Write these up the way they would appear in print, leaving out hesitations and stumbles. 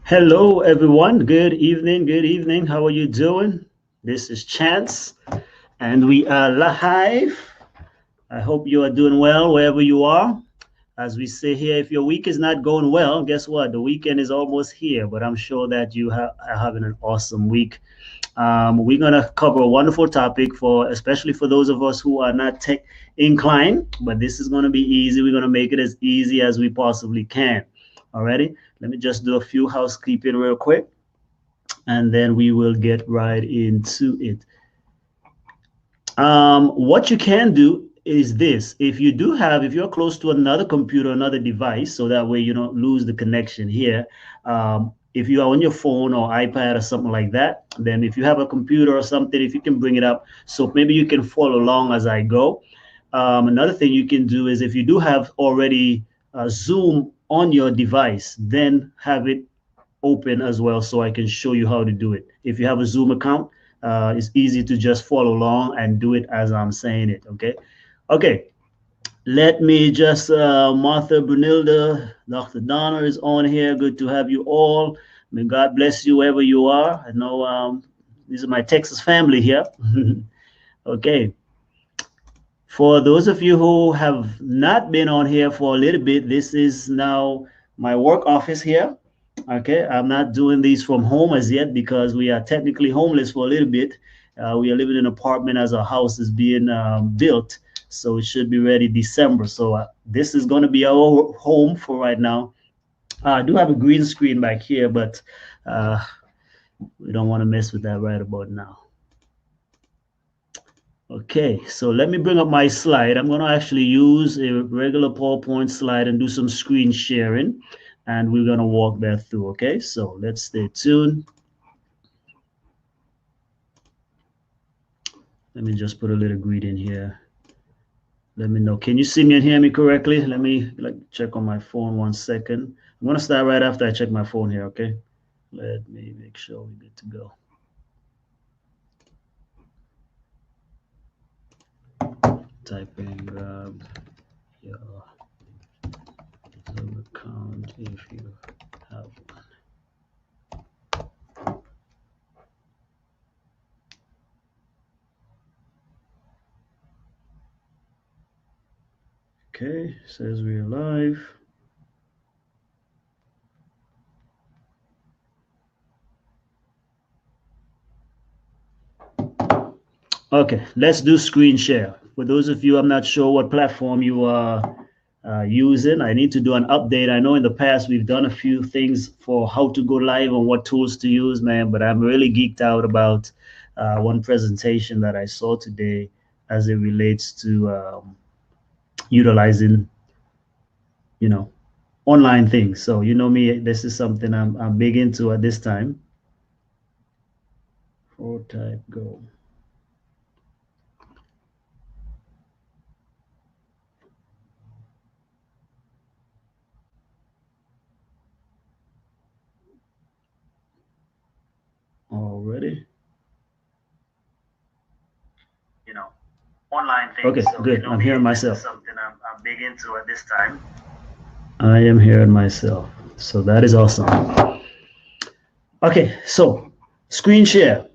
Hello, everyone. Good evening. Good evening. How are you doing? This is Chance, and we are live. I hope you are doing well wherever you are. As we say here, if your week is not going well, guess what? The weekend is almost here, but I'm sure that you are having an awesome week. We're gonna cover a wonderful topic for, especially for those of us who are not tech inclined. But this is gonna be easy. We're gonna make it as easy as we possibly can. Alrighty. Let me just do a few housekeeping real quick, and then we will get right into it. What you can do is this: if you're close to another computer, another device, so that way you don't lose the connection here. If you are on your phone or iPad or something like that, then if you have a computer or something, if you can bring it up, so maybe you can follow along as I go. Another thing you can do is if you do have already Zoom on your device, then have it open as well so I can show you how to do it. If you have a Zoom account, it's easy to just follow along and do it as I'm saying it. Okay. Okay. Let me just, Martha, Brunilda, Dr. Donna is on here. Good to have you all. May God bless you wherever you are. I know these are my Texas family here. Okay. For those of you who have not been on here for a little bit, this is now my work office here. Okay, I'm not doing these from home as yet because we are technically homeless for a little bit. We are living in an apartment as our house is being built, so it should be ready December. So this is going to be our home for right now. I do have a green screen back here, but uh, we don't want to mess with that right about now. Okay, so let me bring up my slide. I'm going to actually use a regular PowerPoint slide and do some screen sharing, and we're going to walk that through. Okay, so let's stay tuned. Let me just put a little greeting here. Let me know. Can you see me and hear me correctly? Let me check on my phone 1 second. I'm going to start right after I check my phone here. Okay, let me make sure we're good to go. Type in grab your Zoom account if you have one. Okay, says we're live. Okay, let's do screen share. For those of you, I'm not sure what platform you are using. I need to do an update. I know in the past we've done a few things for how to go live and what tools to use, man, but I'm really geeked out about one presentation that I saw today as it relates to utilizing, you know, online things. So you know me, this is something I'm big into at this time. Prototype go. Already. You know, online things. Okay, so, good. You know, I'm hearing myself. Something I'm big into at this time. I am hearing myself. So that is awesome. Okay, so screen share.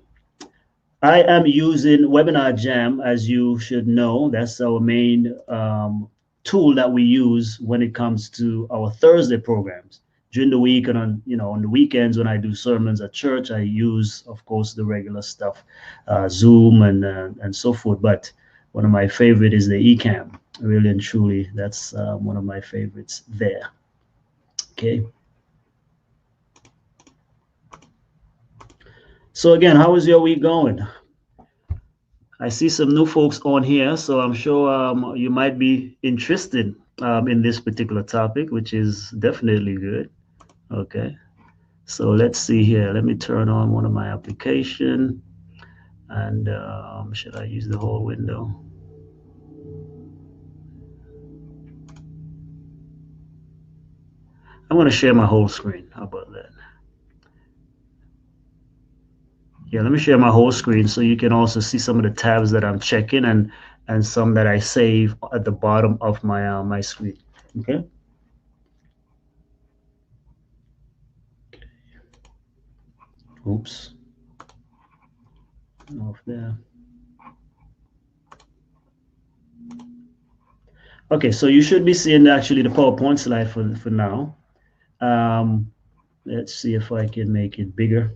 I am using Webinar Jam, as you should know. That's our main tool that we use when it comes to our Thursday programs. During the week and on the weekends when I do sermons at church, I use, of course, the regular stuff, Zoom and so forth. But one of my favorite is the Ecamm. Really and truly, that's one of my favorites there. Okay. So again, how is your week going? I see some new folks on here, so I'm sure you might be interested in this particular topic, which is definitely good. Okay, so let's see here. Let me turn on one of my application, and should I use the whole window? I'm going to share my whole screen. How about that? Yeah, let me share my whole screen so you can also see some of the tabs that I'm checking and some that I save at the bottom of my my screen. Okay. Oops. Off there. Okay, so you should be seeing actually the PowerPoint slide for now. Um, let's see if I can make it bigger.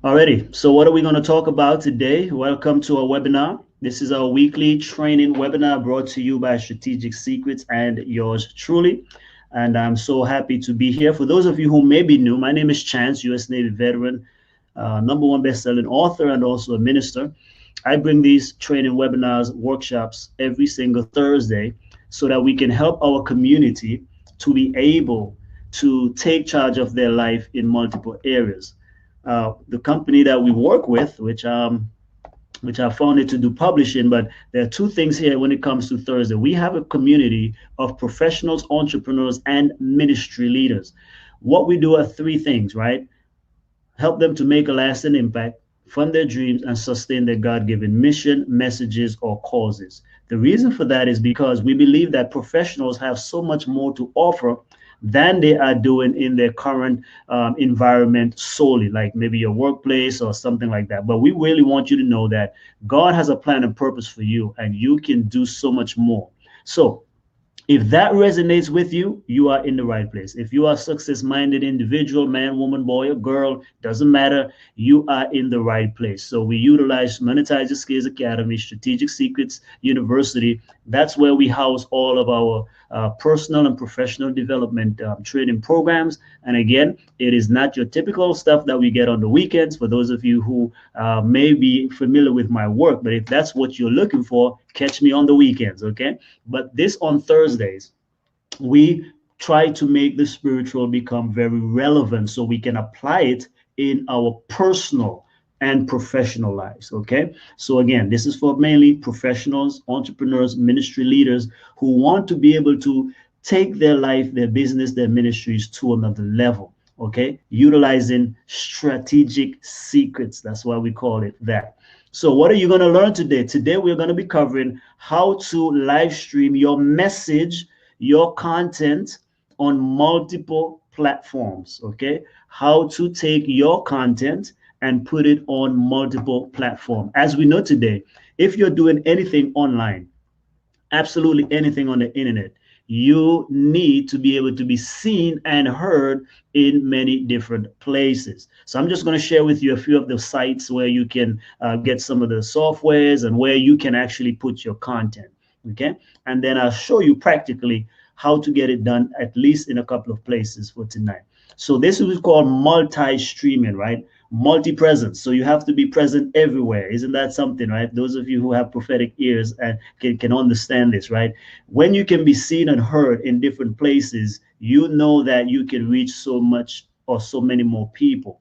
Alrighty, so what are we going to talk about today? Welcome to our webinar. This is our weekly training webinar brought to you by Strategic Secrets and yours truly. And I'm so happy to be here. For those of you who may be new, my name is Chance, U.S. Navy veteran, #1 best-selling author, and also a minister. I bring these training webinars, workshops every single Thursday so that we can help our community to be able to take charge of their life in multiple areas. The company that we work with, which I founded to do publishing, but there are two things here when it comes to Thursday. We have a community of professionals, entrepreneurs, and ministry leaders. What we do are three things, right? Help them to make a lasting impact, fund their dreams, and sustain their God given mission, messages, or causes. The reason for that is because we believe that professionals have so much more to offer than they are doing in their current environment solely, like maybe your workplace or something like that. But we really want you to know that God has a plan and purpose for you, and you can do so much more. So, if that resonates with you, you are in the right place. If you are a success-minded individual, man, woman, boy, or girl, doesn't matter, you are in the right place. So we utilize Monetize Your Skills Academy, Strategic Secrets University. That's where we house all of our personal and professional development training programs. And again, it is not your typical stuff that we get on the weekends for those of you who may be familiar with my work. But if that's what you're looking for, catch me on the weekends, okay? But this on Thursdays, we try to make the spiritual become very relevant so we can apply it in our personal and professional lives. Okay. So, again, this is for mainly professionals, entrepreneurs, ministry leaders who want to be able to take their life, their business, their ministries to another level. Okay. Utilizing strategic secrets. That's why we call it that. So what are you going to learn today? Today, we're going to be covering how to live stream your message, your content on multiple platforms. Okay. How to take your content and put it on multiple platforms. As we know today, if you're doing anything online, absolutely anything on the internet, you need to be able to be seen and heard in many different places. So I'm just going to share with you a few of the sites where you can get some of the softwares and where you can actually put your content. Okay. And then I'll show you practically how to get it done, at least in a couple of places for tonight. So this is called multi-streaming, right? Multi-presence. So you have to be present everywhere. Isn't that something, right? Those of you who have prophetic ears and can understand this, right? When you can be seen and heard in different places, you know that you can reach so much or so many more people.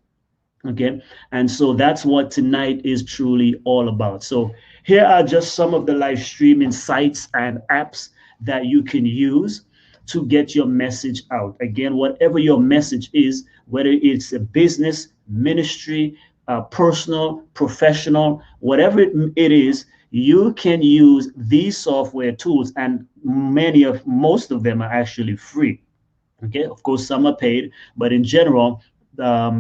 Okay. And so that's what tonight is truly all about. So here are just some of the live streaming sites and apps that you can use to get your message out. Again, whatever your message is, whether it's a business, ministry, personal, professional, whatever it is, you can use these software tools, and most of them are actually free. Okay, of course, some are paid, but in general, the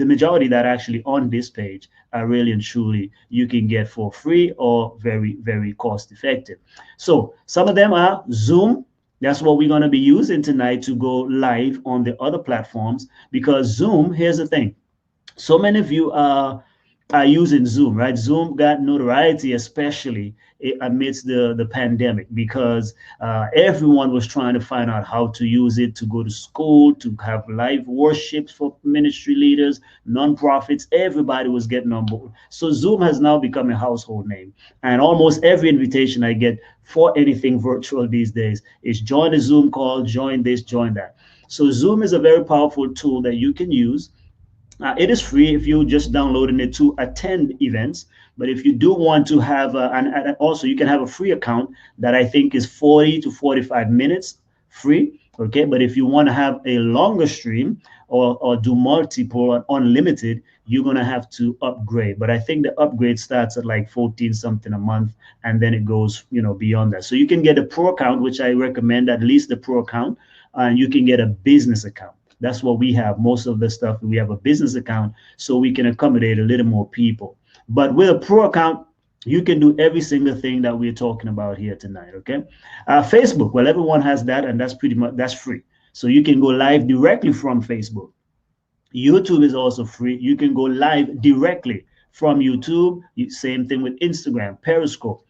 majority that are actually on this page are really and truly you can get for free or very, very cost effective. So some of them are Zoom. That's what we're going to be using tonight to go live on the other platforms, because Zoom, here's the thing. So many of you are using Zoom, right? Zoom got notoriety, especially amidst the pandemic, because everyone was trying to find out how to use it to go to school, to have live worships for ministry leaders, nonprofits. Everybody was getting on board. So Zoom has now become a household name. And almost every invitation I get for anything virtual these days is join a Zoom call, join this, join that. So Zoom is a very powerful tool that you can use. It is free if you just downloading it to attend events. But if you do want to have, and also you can have a free account that I think is 40 to 45 minutes free. Okay. But if you want to have a longer stream or do multiple and unlimited, you're going to have to upgrade. But I think the upgrade starts at like 14 something a month, and then it goes, beyond that. So you can get a pro account, which I recommend, at least the pro account, and you can get a business account. That's what we have. Most of the stuff, we have a business account so we can accommodate a little more people. But with a pro account, you can do every single thing that we're talking about here tonight. Okay. Facebook, well, everyone has that, and that's pretty much, that's free. So you can go live directly from Facebook. YouTube is also free. You can go live directly from YouTube. Same thing with Instagram, Periscope.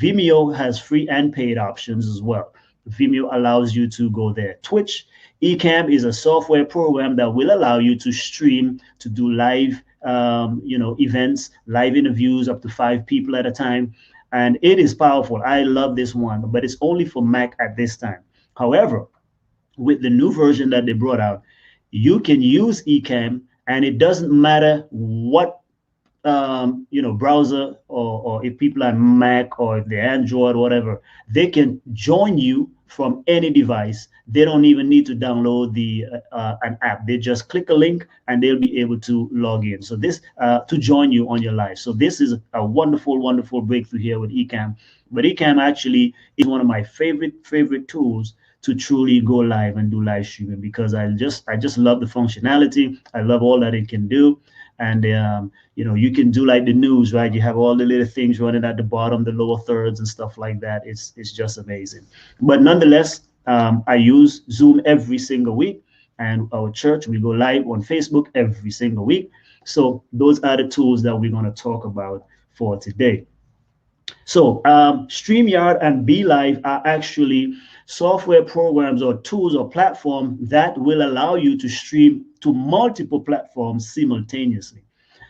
Vimeo has free and paid options as well. Vimeo allows you to go there. Twitch, Ecamm is a software program that will allow you to stream, to do live, events, live interviews, up to 5 people at a time. And it is powerful. I love this one, but it's only for Mac at this time. However, with the new version that they brought out, you can use Ecamm, and it doesn't matter what browser, or if people are Mac or if they're Android or whatever, they can join you from any device. They don't even need to download an app. They just click a link and they'll be able to log in. So this to join you on your live. So this is a wonderful, wonderful breakthrough here with Ecamm. But Ecamm actually is one of my favorite tools to truly go live and do live streaming, because I just love the functionality. I love all that it can do. And you can do like the news, right? You have all the little things running at the bottom, the lower thirds and stuff like that. It's just amazing. But nonetheless, I use Zoom every single week, and our church, we go live on Facebook every single week. So those are the tools that we're going to talk about for today. So StreamYard and BeLive are actually software programs or tools or platforms that will allow you to stream to multiple platforms simultaneously.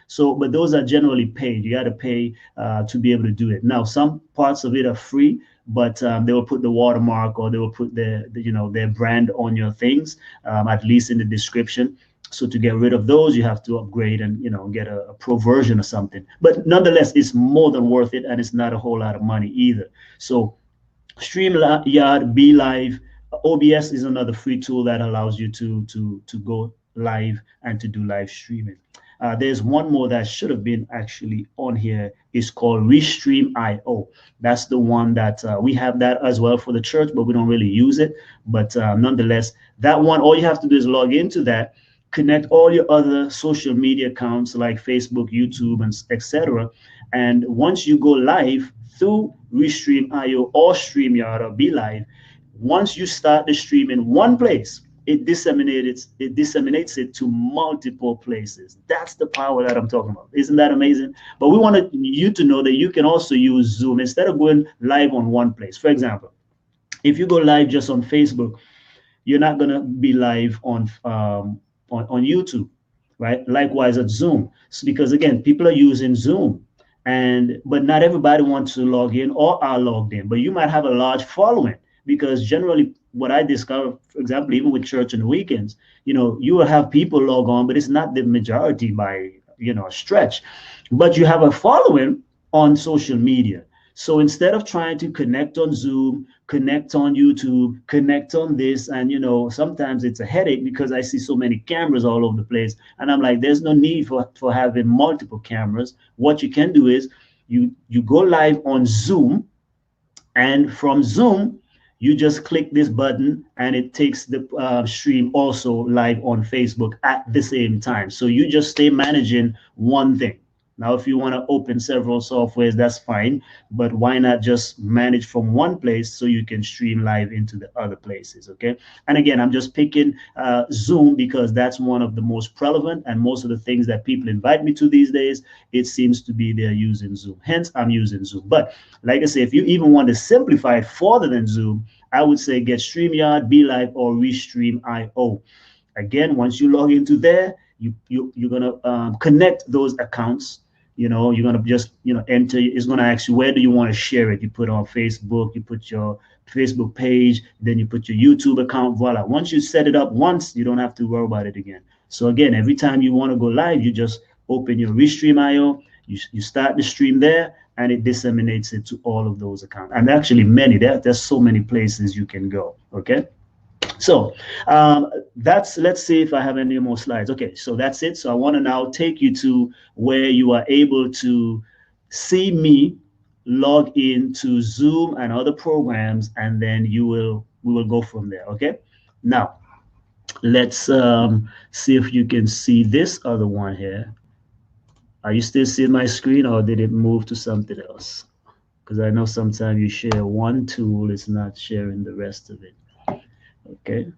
So, but those are generally paid. You got to pay to be able to do it. Now, some parts of it are free, but they will put the watermark, or they will put their brand on your things, at least in the description. So to get rid of those, you have to upgrade and get a pro version or something. But nonetheless, it's more than worth it, and it's not a whole lot of money either. So StreamYard, BeLive, OBS is another free tool that allows you to go live and to do live streaming. There's one more that should have been actually on here. It's called Restream.io. That's the one that we have that as well for the church, but we don't really use it. But nonetheless, that one, all you have to do is log into that, connect all your other social media accounts like Facebook, YouTube, and etc. And once you go live through Restream.io or StreamYard or BeLive, once you start the stream in one place, it disseminates it to multiple places. That's the power that I'm talking about. Isn't that amazing? But we wanted you to know that you can also use Zoom instead of going live on one place. For example, if you go live just on Facebook, you're not going to be live on YouTube, right? Likewise at Zoom. So because again, people are using Zoom, but not everybody wants to log in or are logged in. But you might have a large following, because generally what I discovered, for example, even with church on the weekends, you will have people log on, but it's not the majority by a stretch. But you have a following on social media. So instead of trying to connect on Zoom, connect on YouTube, connect on this, and sometimes it's a headache because I see so many cameras all over the place, and I'm like, there's no need for having multiple cameras. What you can do is you go live on Zoom, and from Zoom you just click this button and it takes the stream also live on Facebook at the same time. So you just stay managing one thing. Now, if you want to open several softwares, that's fine, but why not just manage from one place so you can stream live into the other places, okay? And again, I'm just picking Zoom because that's one of the most prevalent, and most of the things that people invite me to these days, it seems to be they're using Zoom. Hence, I'm using Zoom. But like I say, if you even want to simplify it further than Zoom, I would say get StreamYard, BeLive, or Restream.io. Again, once you log into there, you're going to connect those accounts. You're going to just, enter. It's going to ask you, where do you want to share it? You put on Facebook, you put your Facebook page, then you put your YouTube account. Voila. Once you set it up once, you don't have to worry about it again. So again, every time you want to go live, you just open your Restream.io, you start the stream there, and it disseminates it to all of those accounts. And actually many, there's so many places you can go, okay? So let's see if I have any more slides. Okay, so that's it. So I want to now take you to where you are able to see me log into Zoom and other programs, and then we will go from there. Okay. Now, Let's see if you can see this other one here. Are you still seeing my screen, or did it move to something else? Because I know sometimes you share one tool, it's not sharing the rest of it. Okay,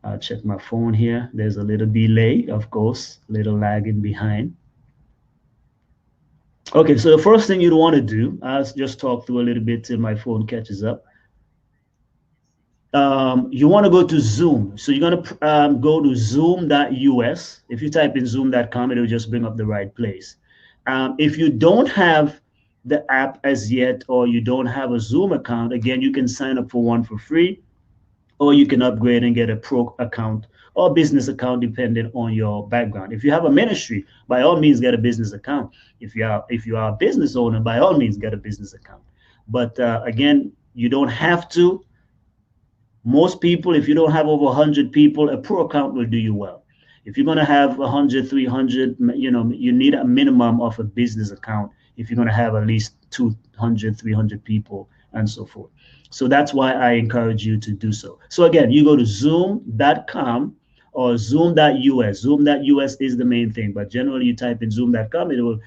I'll check my phone here. There's a little delay, of course, a little lagging behind. Okay, so the first thing you'd want to do, I'll just talk through a little bit till my phone catches up. You want to go to Zoom. So you're going to go to zoom.us. If you type in zoom.com, it'll just bring up the right place. If you don't have the app as yet, or you don't have a Zoom account, again, you can sign up for one for free, or you can upgrade and get a pro account or business account depending on your background. If you have a ministry, by all means get a business account. If you are a business owner, by all means get a business account. But again, you don't have to. Most people, if you don't have over 100 people, a pro account will do you well. If you're going to have 100, 300, you need a minimum of a business account if you're going to have at least 200, 300 people and so forth. So that's why I encourage you to do so. So again, you go to zoom.com or zoom.us. Zoom.us is the main thing, but generally you type in zoom.com, it will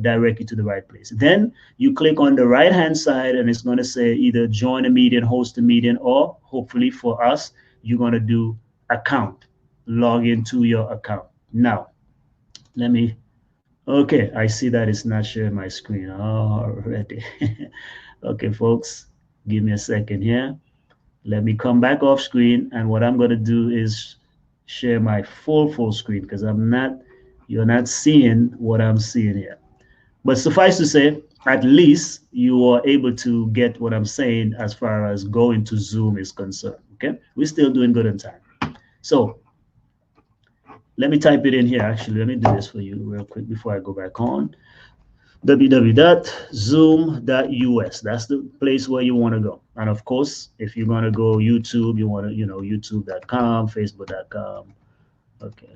direct you to the right place. Then you click on the right hand side and it's going to say either join a meeting, host a meeting, or hopefully for us, you're going to do account, log into your account. Now, let me, okay, I see that it's not sharing my screen already. Okay, folks, give me a second here. Let me come back off screen, and what I'm going to do is share my full screen because you're not seeing what I'm seeing here. But suffice to say, at least you are able to get what I'm saying as far as going to Zoom is concerned. Okay, we're still doing good in time. So let me type it in here. Actually, let me do this for you real quick before I go back on. www.zoom.us. That's the place where you want to go. And of course, if you're going to go YouTube, you want to, youtube.com, facebook.com. Okay.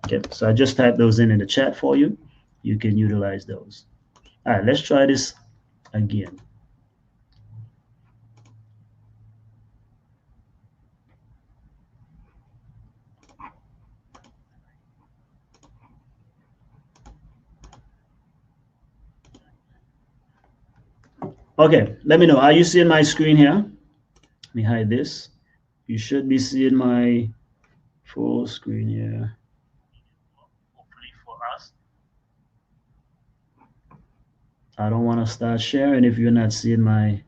Okay. So I just typed those in the chat for you. You can utilize those. All right, let's try this again. Okay, let me know. Are you seeing my screen here? Let me hide this. You should be seeing my full screen here. Hopefully for us. I don't want to start sharing if you're not seeing my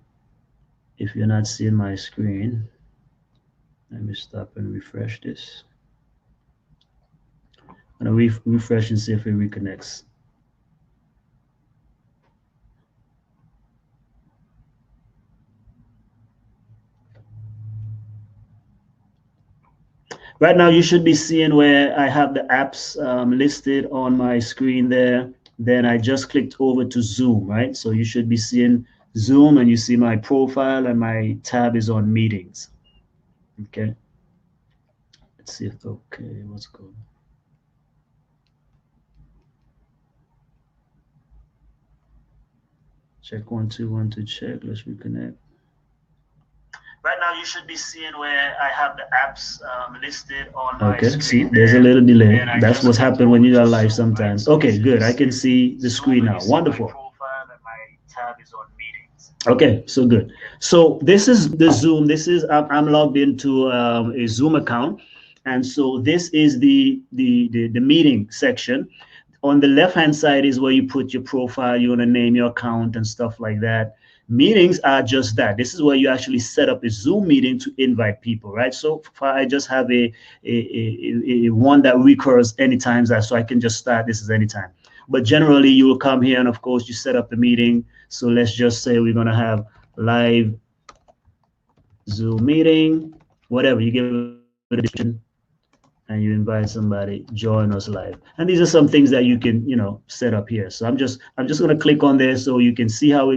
screen. Let me stop and refresh this. I'm going to refresh and see if it reconnects. Right now, you should be seeing where I have the apps listed on my screen there. Then I just clicked over to Zoom, right? So you should be seeing Zoom and you see my profile and my tab is on meetings. Okay. Let's see if, okay, what's going on? Check 1 2 1 2 check. Let's reconnect. Right now, you should be seeing where I have the apps listed on my screen. Okay, see, there's a little delay. That's what's happened when you are live sometimes. Okay, good. I can see the screen now. Wonderful. Okay, so good. So this is the Zoom. This is I'm logged into a Zoom account, and so this is the meeting section. On the left hand side is where you put your profile. You want to name your account and stuff like that. Meetings are just that. This is where you actually set up a Zoom meeting to invite people, right? So far, I just have a one that recurs anytime, so I can just start this as anytime. But generally, you will come here and, of course, you set up the meeting. So let's just say we're going to have live Zoom meeting, whatever. You give it a description and you invite somebody, join us live. And these are some things that you can, set up here. So I'm just going to click on there so you can see how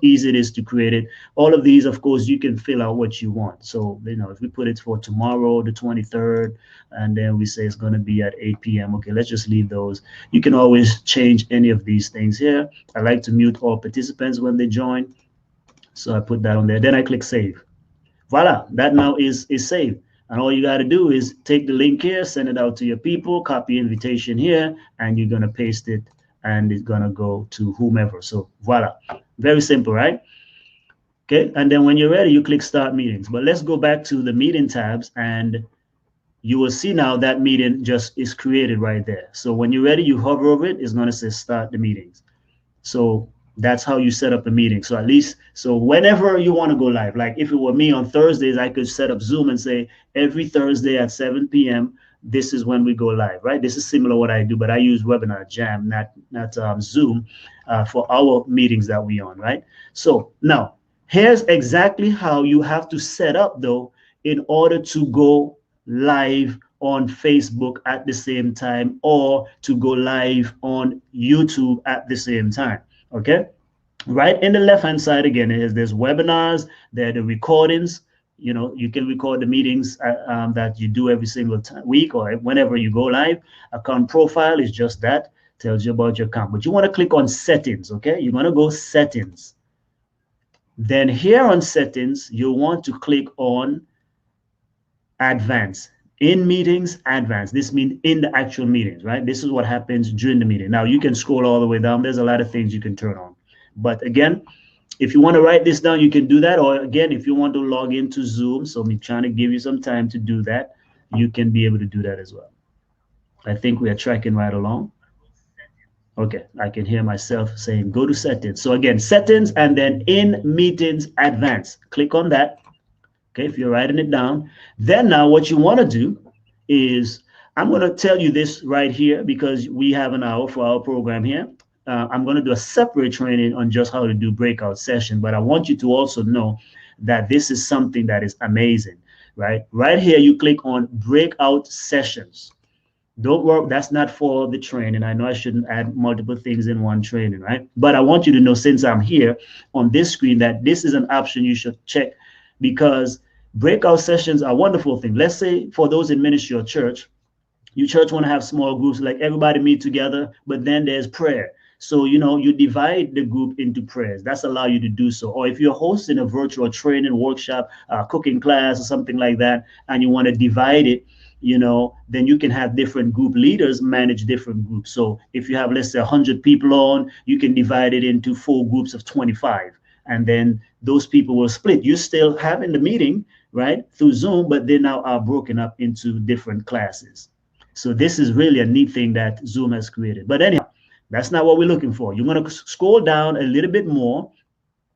easy it is to create it. All of these, of course, you can fill out what you want. So, if we put it for tomorrow, the 23rd, and then we say it's going to be at 8 p.m. Okay, let's just leave those. You can always change any of these things here. I like to mute all participants when they join. So I put that on there. Then I click save. Voila, that now is saved. And all you got to do is take the link here, send it out to your people, copy invitation here, and you're going to paste it, and it's going to go to whomever. So voila, very simple, right? Okay, and then when you're ready, you click start meetings. But let's go back to the meeting tabs, and you will see now that meeting just is created right there. So when you're ready, you hover over it, it's going to say start the meetings. So that's how you set up a meeting. So at least, so whenever you want to go live, like if it were me on Thursdays, I could set up Zoom and say every Thursday at 7 p.m. this is when we go live, right? This is similar to what I do, but I use Webinar Jam, not Zoom, for our meetings that we on, right? So now here's exactly how you have to set up though in order to go live on Facebook at the same time, or to go live on YouTube at the same time. Okay, right in the left hand side again is there's webinars, there are the recordings. You know, you can record the meetings that you do every single week or whenever you go live. Account profile is just that, tells you about your account, but you want to click on settings. Okay, you're going to go settings. Then here on settings, you want to click on advanced. In meetings, advanced. This means in the actual meetings, right? This is what happens during the meeting. Now you can scroll all the way down. There's a lot of things you can turn on. But again, if you want to write this down, you can do that. Or again, if you want to log into Zoom, so I'm trying to give you some time to do that, you can be able to do that as well. I think we are tracking right along. Okay, I can hear myself saying go to settings. So again, settings, and then in meetings, advanced. Click on that. Okay, if you're writing it down, then now what you want to do is, I'm going to tell you this right here because we have an hour for our program here. I'm going to do a separate training on just how to do breakout session, but I want you to also know that this is something that is amazing, right? Right here, you click on breakout sessions. Don't worry, that's not for the training. I know I shouldn't add multiple things in one training, right? But I want you to know, since I'm here on this screen, that this is an option you should check, because breakout sessions are a wonderful thing. Let's say for those in ministry or church, your church want to have small groups, like everybody meet together, but then there's prayer. So, you know, you divide the group into prayers. That's allow you to do so. Or if you're hosting a virtual training workshop, cooking class or something like that, and you want to divide it, you know, then you can have different group leaders manage different groups. So if you have, let's say, 100 people on, you can divide it into 4 groups of 25. And then those people will split. You're still having the meeting, right, through Zoom, but they now are broken up into different classes. So this is really a neat thing that Zoom has created. But anyhow, that's not what we're looking for. You're going to scroll down a little bit more.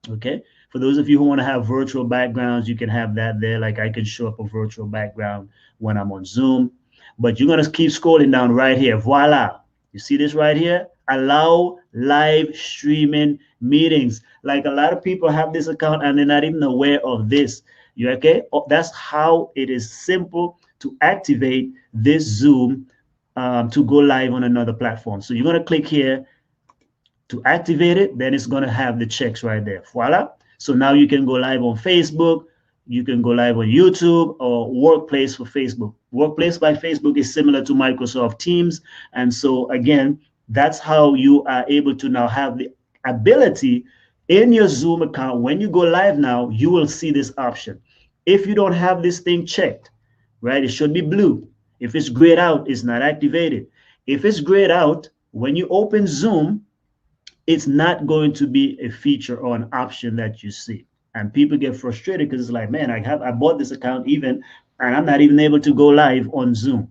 Okay. For those of you who want to have virtual backgrounds, you can have that there. Like I can show up a virtual background when I'm on Zoom. But you're going to keep scrolling down right here. Voila. You see this right here? Allow live streaming meetings. Like a lot of people have this account and they're not even aware of this. You okay? That's how it is simple to activate this Zoom to go live on another platform. So you're going to click here to activate it. Then it's going to have the checks right there. Voila. So now you can go live on Facebook. You can go live on YouTube or Workplace for Facebook. Workplace by Facebook is similar to Microsoft Teams. And so again, that's how you are able to now have the ability in your Zoom account. When you go live now, you will see this option. If you don't have this thing checked, right, it should be blue. If it's grayed out, it's not activated. If it's grayed out, when you open Zoom, it's not going to be a feature or an option that you see. And people get frustrated because it's like, man, I bought this account even, and I'm not even able to go live on Zoom.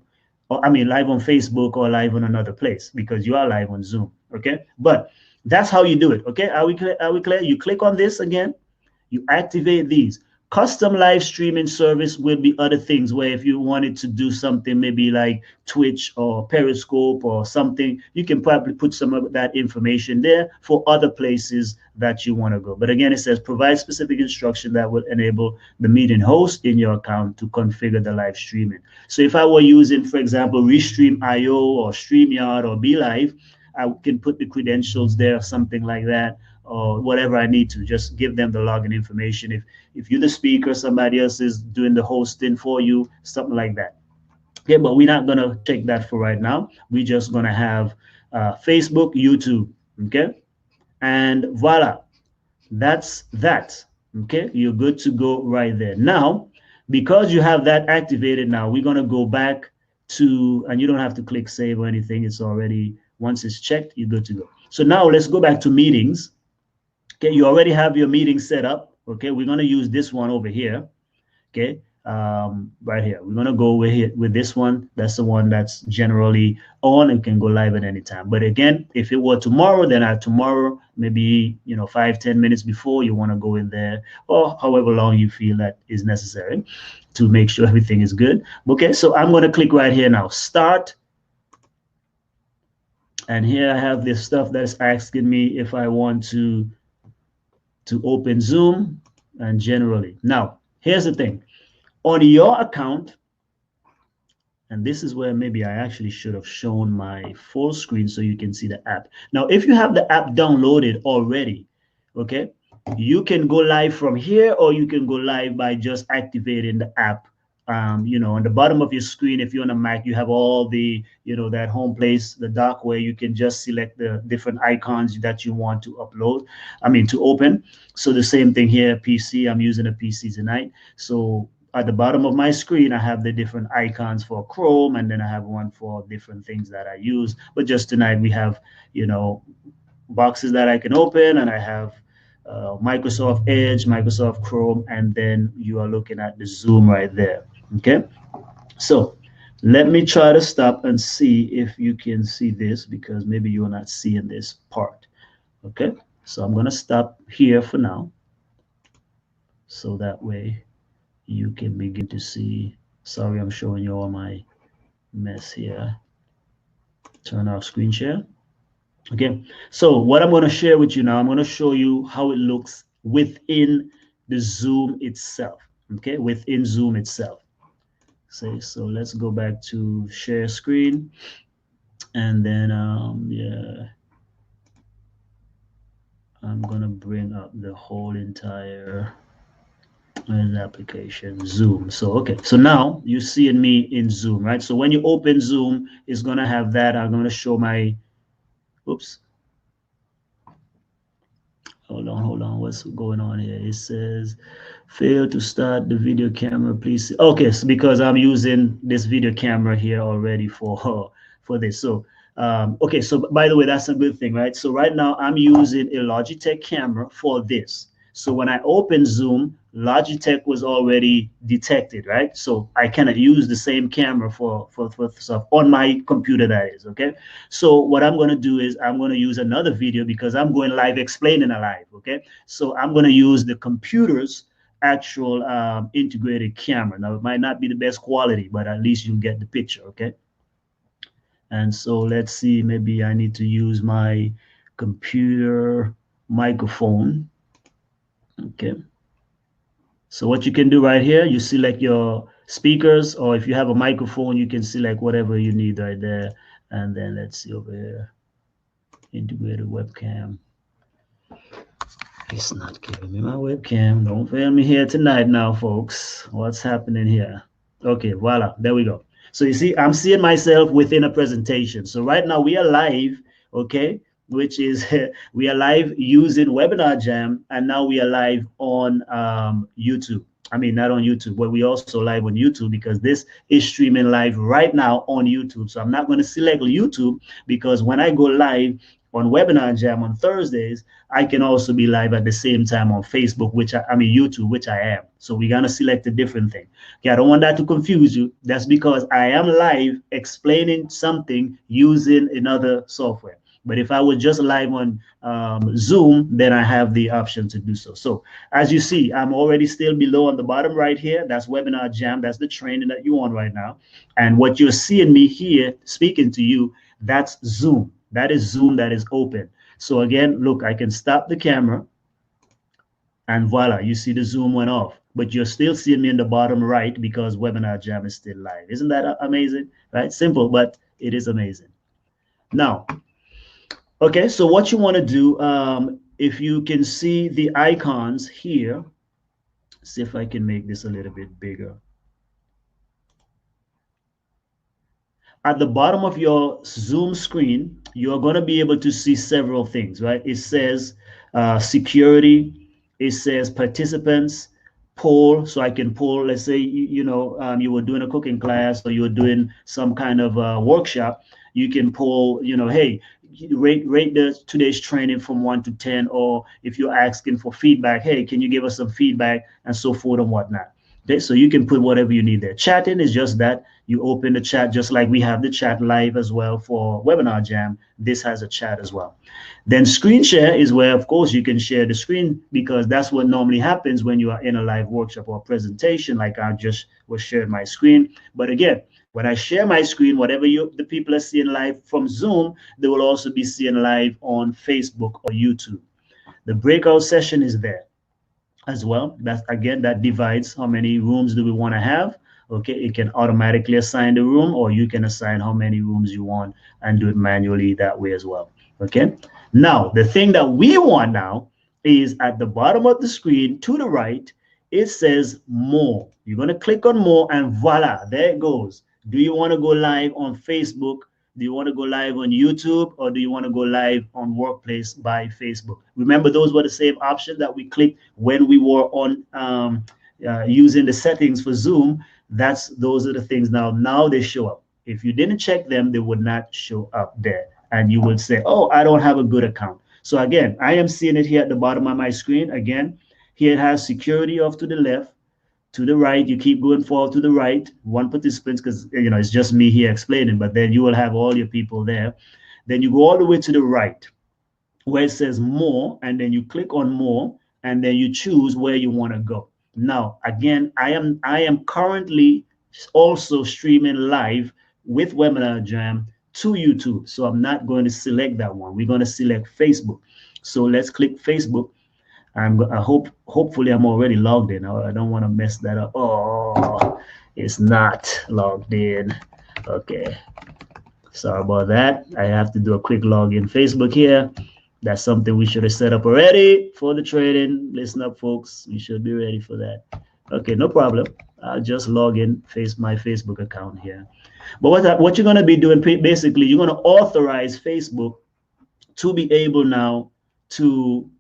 Or I mean, live on Facebook or live on another place, because you are live on Zoom. Okay. But that's how you do it. Okay. Are we clear? Are we clear? You click on this again, you activate these. Custom live streaming service will be other things where if you wanted to do something, maybe like Twitch or Periscope or something, you can probably put some of that information there for other places that you want to go. But again, it says provide specific instruction that will enable the meeting host in your account to configure the live streaming. So if I were using, for example, Restream.io or StreamYard or BeLive, I can put the credentials there, something like that, or whatever I need to. Just give them the login information. If you're the speaker, somebody else is doing the hosting for you, something like that. Okay, but we're not gonna check that for right now. We're just gonna have Facebook, YouTube. Okay, and voila, that's that. Okay, you're good to go right there. Now, because you have that activated now, we're going to go back to, and you don't have to click save or anything. It's already, once it's checked, you're good to go. So now let's go back to meetings. Okay, you already have your meeting set up. Okay, we're going to use this one over here. Okay, right here. We're going to go with this one. That's the one that's generally on and can go live at any time. But again, if it were tomorrow, then tomorrow, maybe, 5-10 minutes before, you want to go in there, or however long you feel that is necessary to make sure everything is good. Okay, so I'm going to click right here now, start. And here I have this stuff that's asking me if I want to open Zoom, and generally. Now, here's the thing. On your account, and this is where maybe I actually should have shown my full screen so you can see the app. Now, if you have the app downloaded already, okay, you can go live from here, or you can go live by just activating the app. On the bottom of your screen, if you're on a Mac, you have all the, that home place, the dock, where you can just select the different icons that you want to to open. So the same thing here, PC, I'm using a PC tonight. So at the bottom of my screen, I have the different icons for Chrome, and then I have one for different things that I use. But just tonight, we have, boxes that I can open, and I have Microsoft Edge, Microsoft Chrome, and then you are looking at the Zoom right there. Okay, so let me try to stop and see if you can see this, because maybe you're not seeing this part. Okay, so I'm going to stop here for now, so that way you can begin to see. Sorry, I'm showing you all my mess here. Turn off screen share. Okay, so what I'm going to share with you now, I'm going to show you how it looks within the Zoom itself. Okay, within Zoom itself. So let's go back to share screen, and then yeah, I'm gonna bring up the whole entire application, Zoom. So okay, so now you seeing me in Zoom, right? So when you open Zoom, it's gonna have that. I'm gonna show my, oops, hold on, what's going on here? It says fail to start the video camera, please. Okay, so because I'm using this video camera here already for this. So okay, so by the way, that's a good thing, right? So right now I'm using a Logitech camera for this. So when I open Zoom, Logitech was already detected, right? So I cannot use the same camera for stuff on my computer, that is, okay? So what I'm going to do is I'm going to use another video, because I'm going live explaining a live, okay? So I'm going to use the computer's actual integrated camera. Now, it might not be the best quality, but at least you get the picture, okay? And so let's see, maybe I need to use my computer microphone. Okay, so what you can do right here, you select your speakers, or if you have a microphone, you can select whatever you need right there. And then let's see over here, integrated webcam. It's not giving me my webcam. Don't fail me here tonight now, folks. What's happening here? Okay, voila, there we go. So you see, I'm seeing myself within a presentation. So right now we are live, okay, which is we are live using Webinar Jam, and now we are live on YouTube. I mean, not on YouTube, but we also live on YouTube, because this is streaming live right now on YouTube. So I'm not going to select YouTube, because when I go live on Webinar Jam on Thursdays, I can also be live at the same time on Facebook, YouTube, which I am. So we're going to select a different thing. Okay, I don't want that to confuse you. That's because I am live explaining something using another software. But if I were just live on Zoom, then I have the option to do so. So as you see, I'm already still below on the bottom right here. That's Webinar Jam. That's the training that you're on right now. And what you're seeing me here speaking to you, that's Zoom. That is Zoom that is open. So again, look, I can stop the camera, and voila, you see the Zoom went off. But you're still seeing me in the bottom right, because Webinar Jam is still live. Isn't that amazing? Right? Simple, but it is amazing. Now, okay, so what you want to do, if you can see the icons here, see if I can make this a little bit bigger. At the bottom of your Zoom screen, you're going to be able to see several things, right? It says security, it says participants, poll, so I can poll. Let's say you were doing a cooking class or you were doing some kind of workshop. You can poll, hey, rate the today's training from 1 to 10, or if you're asking for feedback, hey, can you give us some feedback, and so forth and whatnot. Okay, so you can put whatever you need there. Chatting is just that. You open the chat just like we have the chat live as well for Webinar Jam. This has a chat as well. Then screen share is where, of course, you can share the screen, because that's what normally happens when you are in a live workshop or presentation, like I just was sharing my screen. But again, when I share my screen, whatever the people are seeing live from Zoom, they will also be seeing live on Facebook or YouTube. The breakout session is there as well. That's again, that divides how many rooms do we want to have. Okay, it can automatically assign the room, or you can assign how many rooms you want and do it manually that way as well. Okay, now the thing that we want now is at the bottom of the screen to the right, it says more. You're going to click on more, and voila, there it goes. Do you want to go live on Facebook? Do you want to go live on YouTube, or do you want to go live on Workplace by Facebook? Remember, those were the same options that we clicked when we were on using the settings for Zoom. Those are the things now they show up. If you didn't check them, they would not show up there, and you would say, oh, I don't have a good account. So again, I am seeing it here at the bottom of my screen. Again, here it has security off to the left. To the right, you keep going forward to the right, one participant, because it's just me here explaining, but then you will have all your people there. Then you go all the way to the right where it says more, and then you click on more, and then you choose where you want to go. Now, again, I am currently also streaming live with Webinar Jam to YouTube. So I'm not going to select that one. We're going to select Facebook. So let's click Facebook. Hopefully I'm already logged in. I don't want to mess that up. Oh, it's not logged in. Okay, sorry about that. I have to do a quick login Facebook here. That's something we should have set up already for the training. Listen up, folks. We should be ready for that. Okay, no problem. I'll just log in my Facebook account here. But what you're going to be doing, basically, you're going to authorize Facebook to be able now to,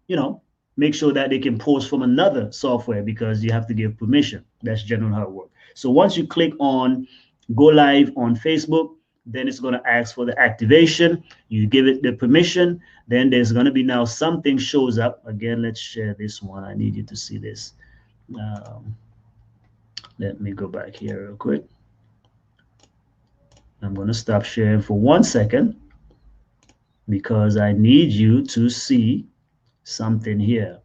make sure that they can post from another software, because you have to give permission. That's generally how it works. So once you click on go live on Facebook, then it's going to ask for the activation. You give it the permission. Then there's going to be now something shows up. Again, let's share this one. I need you to see this. Let me go back here real quick. I'm going to stop sharing for 1 second, because I need you to see something here.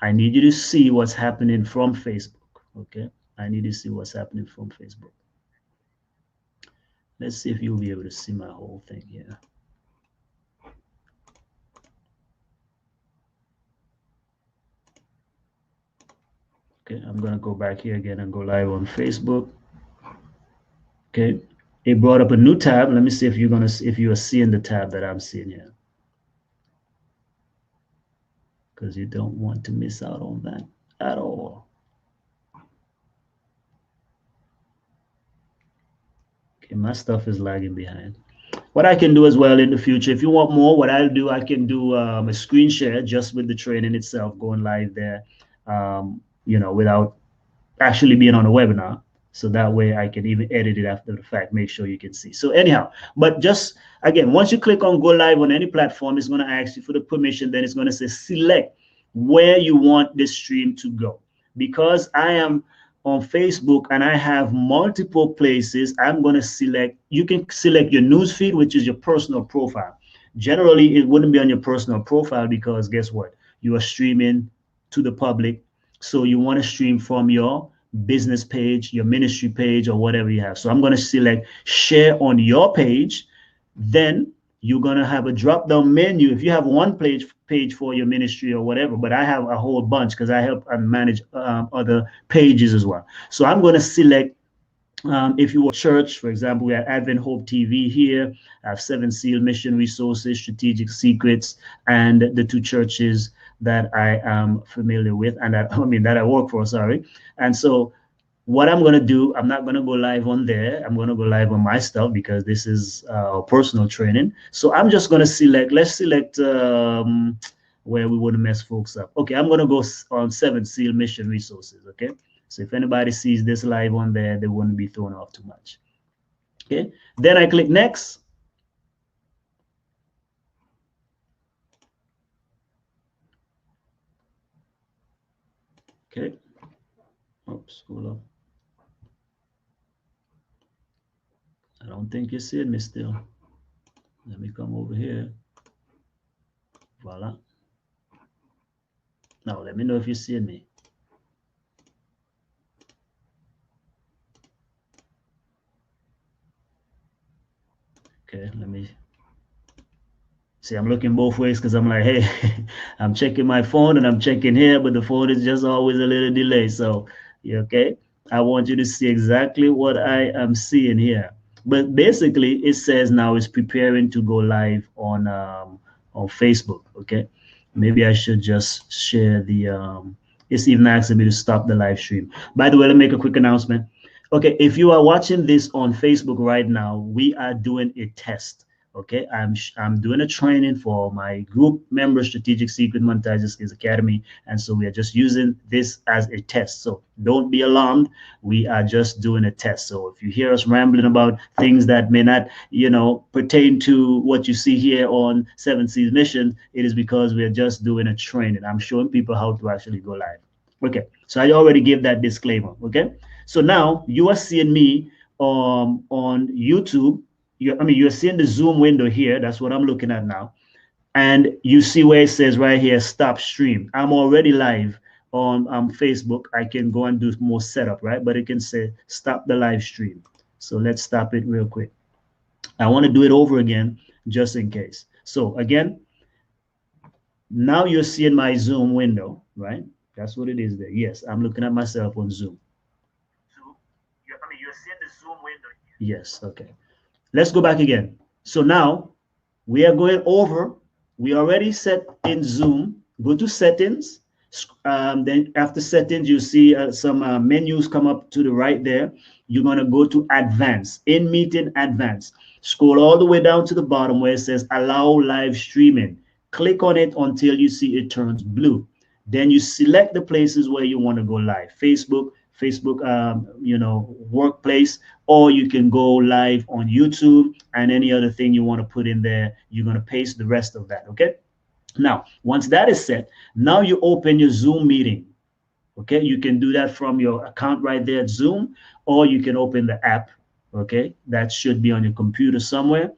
I need you to see what's happening from Facebook. Okay, I need to see what's happening from Facebook. Let's see if you'll be able to see my whole thing here. Okay, I'm gonna go back here again and go live on Facebook. Okay, it brought up a new tab. Let me see if you are seeing the tab that I'm seeing here, because you don't want to miss out on that at all. Okay, my stuff is lagging behind. What I can do as well in the future, if you want more, what I'll do, I can do a screen share just with the training itself going live there, without actually being on a webinar. So that way I can even edit it after the fact, make sure you can see. So anyhow, but just again, once you click on go live on any platform, it's going to ask you for the permission. Then it's going to say select where you want this stream to go. Because I am on Facebook and I have multiple places, I'm going to select, you can select your news feed, which is your personal profile. Generally, it wouldn't be on your personal profile, because guess what? You are streaming to the public. So you want to stream from your business page, your ministry page, or whatever you have. So I'm going to select share on your page. Then you're going to have a drop down menu. If you have one page for your ministry or whatever, but I have a whole bunch because I help and manage other pages as well. So I'm going to select, if you were church, for example, we have Advent Hope TV here. I have 7 Seal Mission Resources, Strategic Secrets, and the 2 churches that I am familiar with, and that I work for, sorry. And so what I'm going to do, I'm not going to go live on there. I'm going to go live on my stuff, because this is personal training. So I'm just going to select, let's select where we wouldn't mess folks up. Okay, I'm gonna go on 7 Seal Mission Resources. Okay, so if anybody sees this live on there, they wouldn't be thrown off too much. Okay, then I click next. Okay, oops, hold up. I don't think you're seeing me still. Let me come over here. Voila. Now let me know if you're seeing me. Okay, let me see. I'm looking both ways because I'm like, hey, I'm checking my phone and I'm checking here, but the phone is just always a little delay. So, you okay? I want you to see exactly what I am seeing here. But basically, it says now it's preparing to go live on Facebook. Okay, maybe I should just share the. It's even asking me to stop the live stream. By the way, let me make a quick announcement. Okay, if you are watching this on Facebook right now, we are doing a test. Okay, I'm doing a training for my group member Strategic Secret Monetizing Skills Academy, and so we are just using this as a test. So don't be alarmed. We are just doing a test. So if you hear us rambling about things that may not, pertain to what you see here on 7 Seas Mission, it is because we are just doing a training. I'm showing people how to actually go live. Okay, so I already gave that disclaimer. Okay, so now you are seeing me on YouTube. You're seeing the Zoom window here. That's what I'm looking at now. And you see where it says right here, stop stream. I'm already live on Facebook. I can go and do more setup, right? But it can say stop the live stream. So let's stop it real quick. I want to do it over again just in case. So again, now you're seeing my Zoom window, right? That's what it is there. Yes, I'm looking at myself on Zoom. So, you're seeing the Zoom window here. Yes, okay. Let's go back again. So now we are going over. We already set in Zoom. Go to settings. Then after settings, you see some menus come up to the right there. You're going to go to advanced, in meeting advanced. Scroll all the way down to the bottom where it says allow live streaming. Click on it until you see it turns blue. Then you select the places where you want to go live. Facebook, workplace, or you can go live on YouTube and any other thing you want to put in there. You're going to paste the rest of that. Okay. Now, once that is set, now you open your Zoom meeting. Okay. You can do that from your account right there at Zoom, or you can open the app. Okay. That should be on your computer somewhere.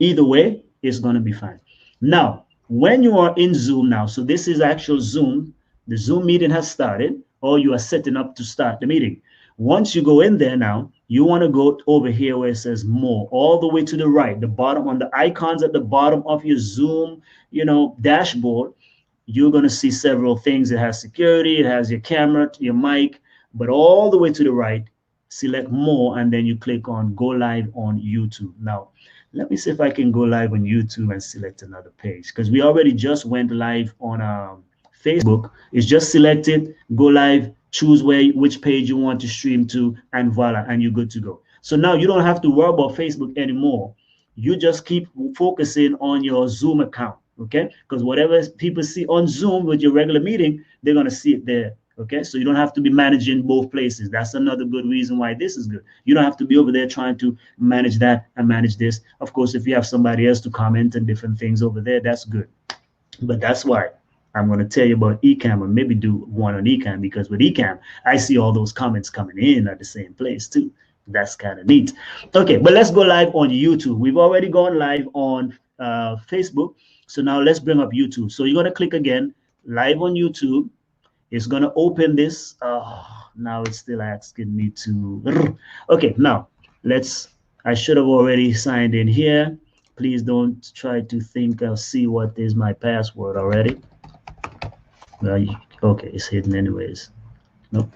Either way, it's going to be fine. Now, when you are in Zoom now, so this is actual Zoom, the Zoom meeting has started, or you are setting up to start the meeting. Once you go in there now, you want to go over here where it says more, all the way to the right, the bottom, on the icons at the bottom of your Zoom, dashboard. You're going to see several things. It has security, it has your camera, your mic, but all the way to the right, select more, and then you click on go live on YouTube. Now, let me see if I can go live on YouTube and select another page, because we already just went live on Facebook. It's just selected, go live, choose which page you want to stream to, and voila, and you're good to go. So now you don't have to worry about Facebook anymore. You just keep focusing on your Zoom account, okay? Because whatever people see on Zoom with your regular meeting, they're going to see it there. Okay, so you don't have to be managing both places. That's another good reason why this is good. You don't have to be over there trying to manage that and manage this. Of course, if you have somebody else to comment and different things over there, that's good. But that's why I'm going to tell you about Ecamm, or maybe do one on Ecamm, because with Ecamm, I see all those comments coming in at the same place too. That's kind of neat. Okay, but let's go live on YouTube. We've already gone live on Facebook. So now let's bring up YouTube. So you're going to click again, live on YouTube. It's going to open this. Now it's still asking me to. Okay, now I should have already signed in here. Please don't try to think I'll see what is my password already. Okay, it's hidden anyways. Nope.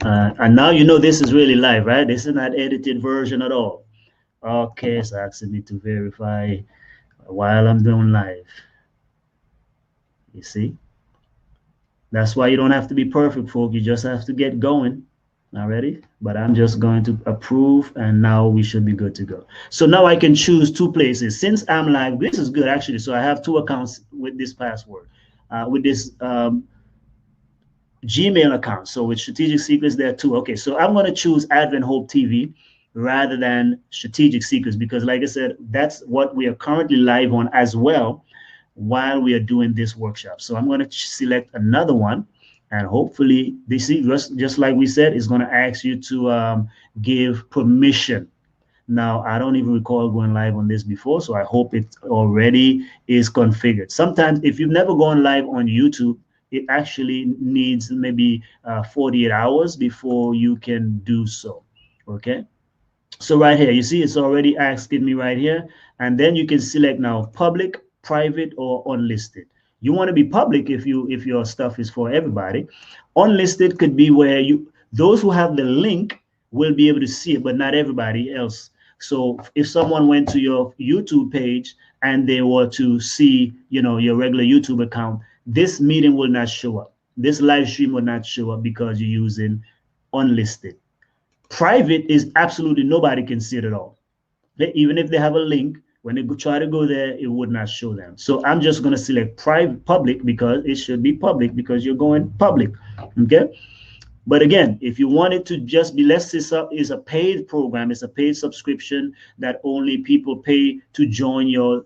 And now you know this is really live, right? This is not edited version at all. Okay, it's asking me to verify while I'm doing live. You see? That's why you don't have to be perfect, folks. You just have to get going. already, but I'm just going to approve, and now we should be good to go. So now I can choose two places. Since I'm live, this is good actually. So I have two accounts with this password, with this Gmail account. So with Strategic Secrets there too. Okay, so I'm going to choose Advent Hope TV rather than Strategic Secrets because, like I said, that's what we are currently live on as well while we are doing this workshop. So I'm going to select another one, and hopefully, this just like we said, is going to ask you to give permission. Now, I don't even recall going live on this before, so I hope it already is configured. Sometimes, if you've never gone live on YouTube, it actually needs maybe 48 hours before you can do so. Okay. So right here, you see it's already asking me right here. And then you can select now public, private, or unlisted. You want to be public if your stuff is for everybody. Unlisted could be where those who have the link will be able to see it, but not everybody else. So if someone went to your YouTube page and they were to see, your regular YouTube account, this meeting will not show up. This live stream will not show up because you're using unlisted. Private is absolutely nobody can see it at all. Even if they have a link, when they try to go there, it would not show them. So I'm just going to select private public because it should be public because you're going public. Okay. But again, if you want it to just be less, this is a paid program. It's a paid subscription that only people pay to join your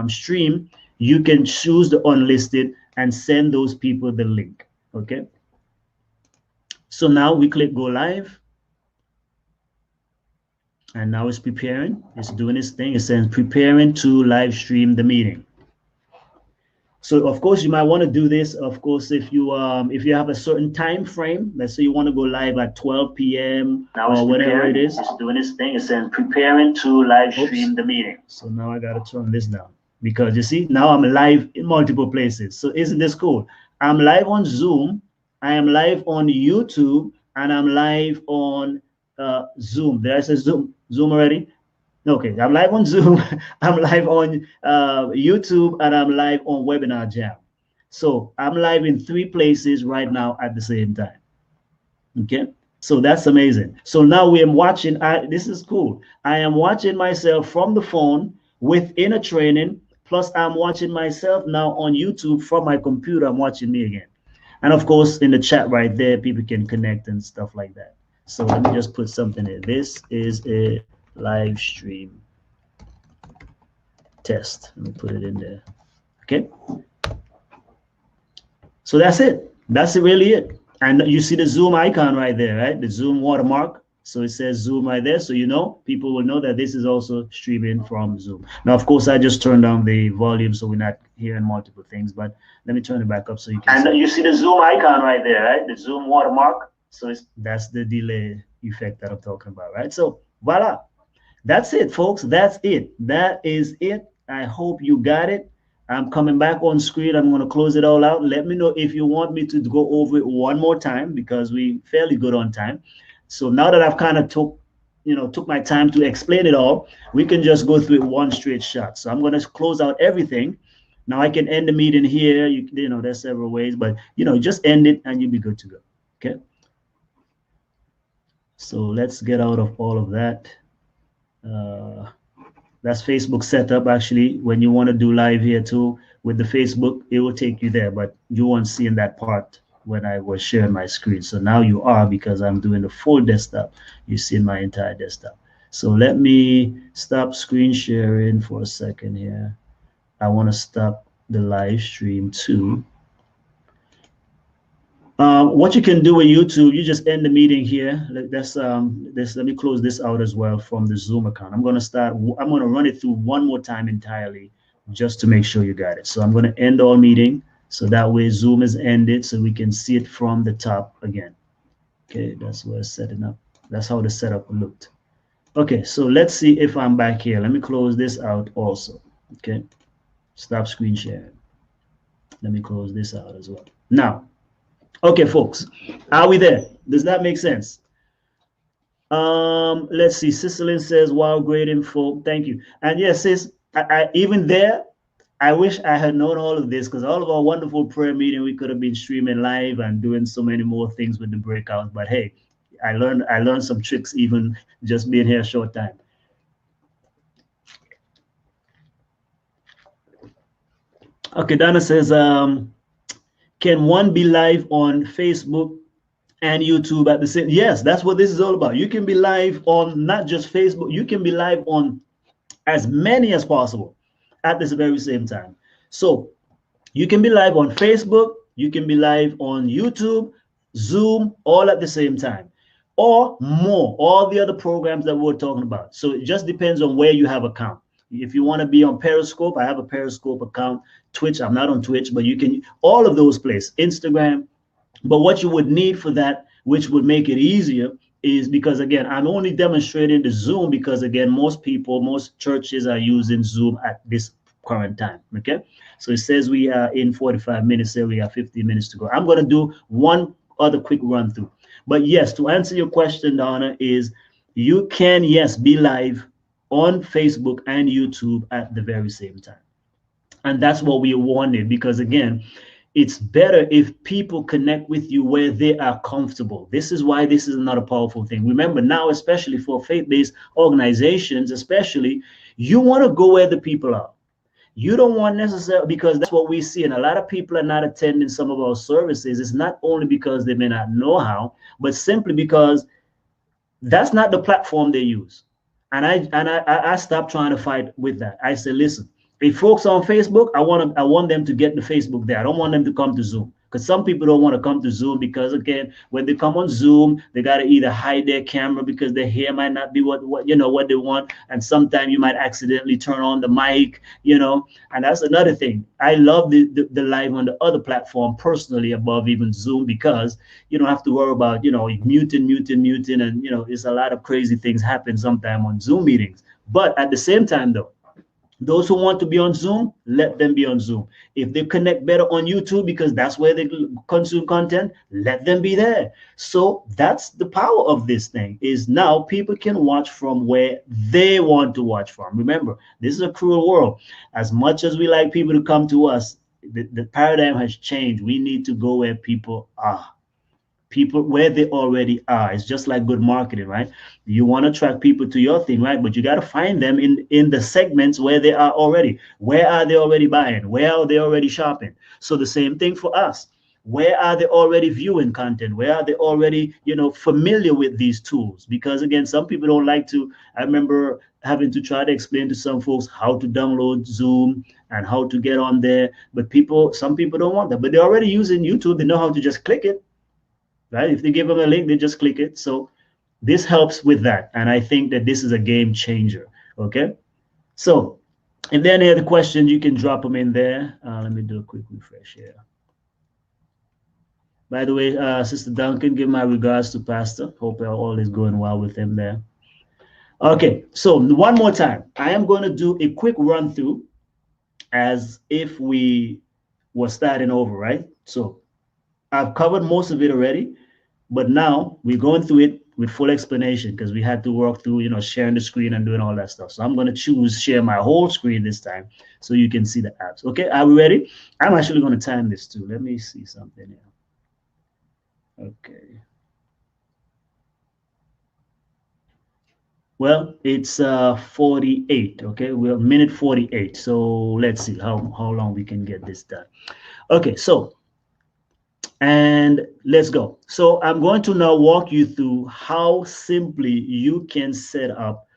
stream. You can choose the unlisted and send those people the link. Okay. So now we click go live. And now it's preparing. It's doing its thing. It says preparing to live stream the meeting. So of course you might want to do this. Of course, if you have a certain time frame, let's say you want to go live at 12 p.m. or whatever it is. It's doing its thing. It says preparing to live stream the meeting. So now I gotta turn this down because you see now I'm live in multiple places. So isn't this cool? I'm live on Zoom. I am live on YouTube, and I'm live on Zoom. Did I say Zoom already? Okay, I'm live on Zoom. I'm live on YouTube, and I'm live on Webinar Jam. So I'm live in 3 places right now at the same time. Okay, so that's amazing. So now we am watching. This is cool. I am watching myself from the phone within a training. Plus, I'm watching myself now on YouTube from my computer. I'm watching me again. And of course, in the chat right there, people can connect and stuff like that. So let me just put something in. This is a live stream test. Let me put it in there. Okay. So that's it. That's really it. And you see the Zoom icon right there, right? The Zoom watermark. So it says Zoom right there. So people will know that this is also streaming from Zoom. Now, of course, I just turned down the volume so we're not hearing multiple things, but let me turn it back up so you can see. You see the Zoom icon right there, right? The Zoom watermark. So that's the delay effect that I'm talking about, right? So voila. That's it, folks. That's it. That is it. I hope you got it. I'm coming back on screen. I'm going to close it all out. Let me know if you want me to go over it one more time because we fairly good on time. So now that I've kind of took my time to explain it all, we can just go through it one straight shot. So I'm going to close out everything. Now I can end the meeting here. There's several ways, but just end it and you'll be good to go. Okay. So let's get out of all of that. That's Facebook setup. Actually, when you want to do live here too with the Facebook, it will take you there, but you won't see in that part when I was sharing my screen. So now you are, because I'm doing the full desktop. You see my entire desktop. So let me stop screen sharing for a second here. I want to stop the live stream too. What you can do with YouTube, you just end the meeting here. Let me close this out as well from the Zoom account. I'm going to run it through one more time entirely just to make sure you got it. So I'm going to end all meeting. So that way Zoom is ended so we can see it from the top again. Okay, that's where it's setting up. That's how the setup looked. Okay, so let's see if I'm back here. Let me close this out also. Okay, stop screen sharing. Let me close this out as well. Now, okay, folks, are we there? Does that make sense? Let's see. Cicely says, wow, great info. Thank you. And yes, sis, even there, I wish I had known all of this, because all of our wonderful prayer meeting, we could have been streaming live and doing so many more things with the breakouts. But hey, I learned some tricks even just being here a short time. Okay, Donna says, can one be live on Facebook and YouTube at the same? Yes, that's what this is all about. You can be live on not just Facebook, you can be live on as many as possible at this very same time. So you can be live on Facebook, you can be live on YouTube, Zoom, all at the same time, or more, all the other programs that we're talking about. So it just depends on where you have account. If you want to be on Periscope, I have a Periscope account. Twitch, I'm not on Twitch, but you can, all of those places, Instagram. But what you would need for that, which would make it easier, is because again, I'm only demonstrating the Zoom because again, most people, most churches are using Zoom at this current time. Okay, so it says we are in 45 minutes, say we have 15 minutes to go. I'm going to do one other quick run through. But yes, to answer your question, Donna, is you can, yes, be live on Facebook and YouTube at the very same time. And that's what we wanted, because again, it's better if people connect with you where they are comfortable. This is why this is not a powerful thing. Remember now, especially for faith-based organizations, especially, you want to go where the people are. You don't want necessarily, because that's what we see. And a lot of people are not attending some of our services. It's not only because they may not know how, but simply because that's not the platform they use. And I stopped trying to fight with that. I said, listen, if folks on Facebook, I want them to get the Facebook there. I don't want them to come to Zoom, because some people don't want to come to Zoom because again, when they come on Zoom, they got to either hide their camera because their hair might not be what they want, and sometimes you might accidentally turn on the mic, and that's another thing. I love the live on the other platform personally above even Zoom, because you don't have to worry about muting, and it's a lot of crazy things happen sometimes on Zoom meetings. But at the same time though, those who want to be on Zoom, let them be on Zoom. If they connect better on YouTube because that's where they consume content, let them be there. So that's the power of this thing, is now people can watch from where they want to watch from. Remember, this is a cruel world. As much as we like people to come to us, the paradigm has changed. We need to go where people are. People where they already are. It's just like good marketing, right? You want to attract people to your thing, right? But you got to find them in the segments where they are already. Where are they already buying? Where are they already shopping? So the same thing for us. Where are they already viewing content? Where are they already, familiar with these tools? Because again, some people don't like to. I remember having to try to explain to some folks how to download Zoom and how to get on there. But some people don't want that. But they're already using YouTube. They know how to just click it. Right? If they give them a link, they just click it. So this helps with that. And I think that this is a game changer. Okay. So if there are any other questions, you can drop them in there. Let me do a quick refresh here. By the way, Sister Duncan, give my regards to Pastor. Hope all is going well with him there. Okay. So one more time, I am going to do a quick run through as if we were starting over, right? So I've covered most of it already, but now we're going through it with full explanation because we had to work through, sharing the screen and doing all that stuff. So I'm going to choose share my whole screen this time so you can see the apps. Okay, are we ready? I'm actually going to time this too. Let me see something here. Okay. Well, it's 48. Okay, we're minute 48. So let's see how long we can get this done. Okay, so and let's go. So I'm going to now walk you through how simply you can set up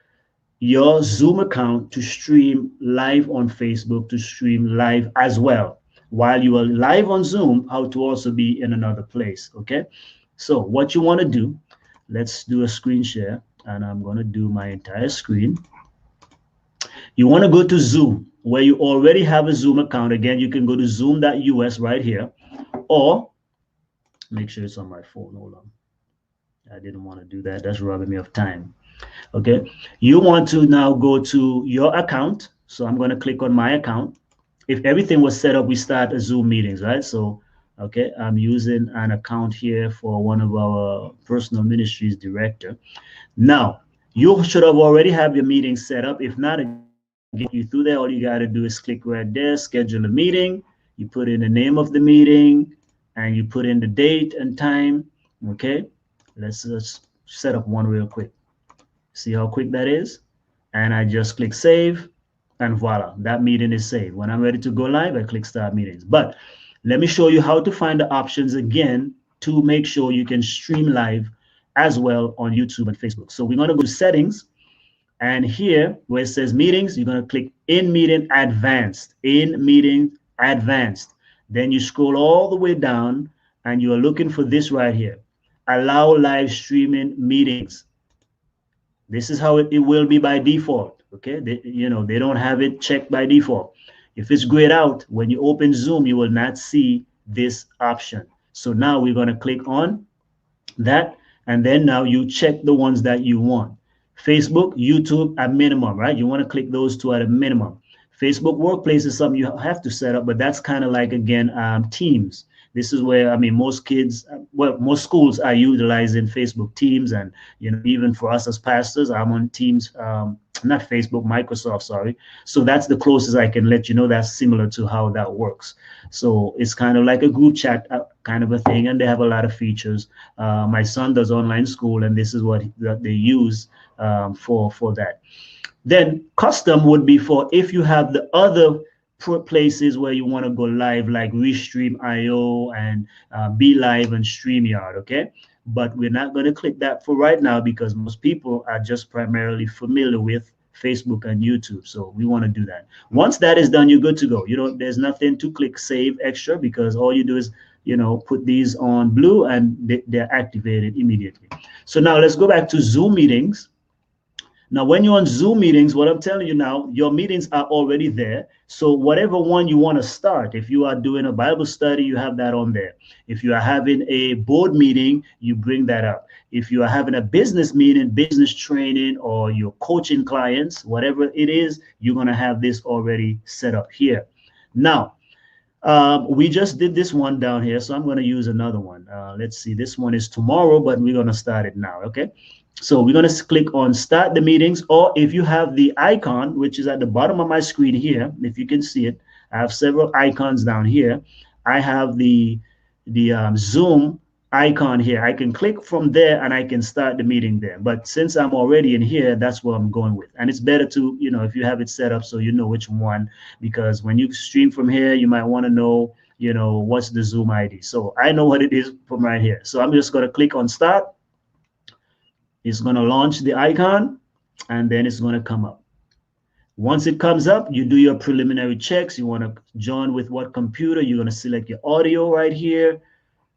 your Zoom account to stream live on Facebook, to stream live as well. While you are live on Zoom, how to also be in another place, okay? So what you want to do, let's do a screen share, and I'm going to do my entire screen. You want to go to Zoom, where you already have a Zoom account. Again, you can go to zoom.us right here, or make sure it's on my phone. Hold on. I didn't want to do that. That's robbing me of time. Okay. You want to now go to your account. So I'm going to click on my account. If everything was set up, we start a Zoom meetings, right? So, okay, I'm using an account here for one of our personal ministries director. Now, you should have already have your meeting set up. If not, get you through there. All you got to do is click right there, schedule a meeting. You put in the name of the meeting, and you put in the date and time. Okay, let's set up one real quick. See how quick that is? And I just click save, and voila, that meeting is saved. When I'm ready to go live, I click start meetings. But let me show you how to find the options again to make sure you can stream live as well on YouTube and Facebook. So we're going to go to settings, and here where it says meetings, you're going to click in meeting advanced, in meeting advanced. Then you scroll all the way down and you are looking for this right here, allow live streaming meetings. This is how it will be by default. Okay, they don't have it checked by default. If it's grayed out, when you open Zoom, you will not see this option. So now we're going to click on that, and then now you check the ones that you want. Facebook, YouTube at minimum, right? You want to click those two at a minimum. Facebook Workplace is something you have to set up, but that's kind of like, again, Teams. This is where, I mean, most kids, well, most schools are utilizing Facebook Teams, and even for us as pastors, I'm on Teams, not Facebook, Microsoft, sorry. So that's the closest I can let you know. That's similar to how that works. So it's kind of like a group chat kind of a thing, and they have a lot of features. My son does online school, and this is what they use for that. Then custom would be for if you have the other places where you want to go live, like Restream.io and Be Live and StreamYard, okay? But we're not going to click that for right now because most people are just primarily familiar with Facebook and YouTube. So we want to do that. Once that is done, you're good to go. There's nothing to click save extra, because all you do is, put these on blue and they're activated immediately. So now let's go back to Zoom meetings. Now, when you're on Zoom meetings, what I'm telling you now, your meetings are already there. So whatever one you want to start, if you are doing a Bible study, you have that on there. If you are having a board meeting, you bring that up. If you are having a business meeting, business training, or you're coaching clients, whatever it is, you're going to have this already set up here. Now, we just did this one down here, so I'm going to use another one. Let's see, this one is tomorrow, but we're going to start it now, okay? So we're going to click on start the meetings, or if you have the icon, which is at the bottom of my screen here, if you can see it, I have several icons down here. I have the Zoom icon here. I can click from there and I can start the meeting there. But since I'm already in here, that's what I'm going with. And it's better to, if you have it set up so you know which one, because when you stream from here, you might want to know, what's the Zoom ID. So I know what it is from right here. So I'm just going to click on start. It's going to launch the icon, and then it's going to come up. Once it comes up, you do your preliminary checks. You want to join with what computer. You're going to select your audio right here.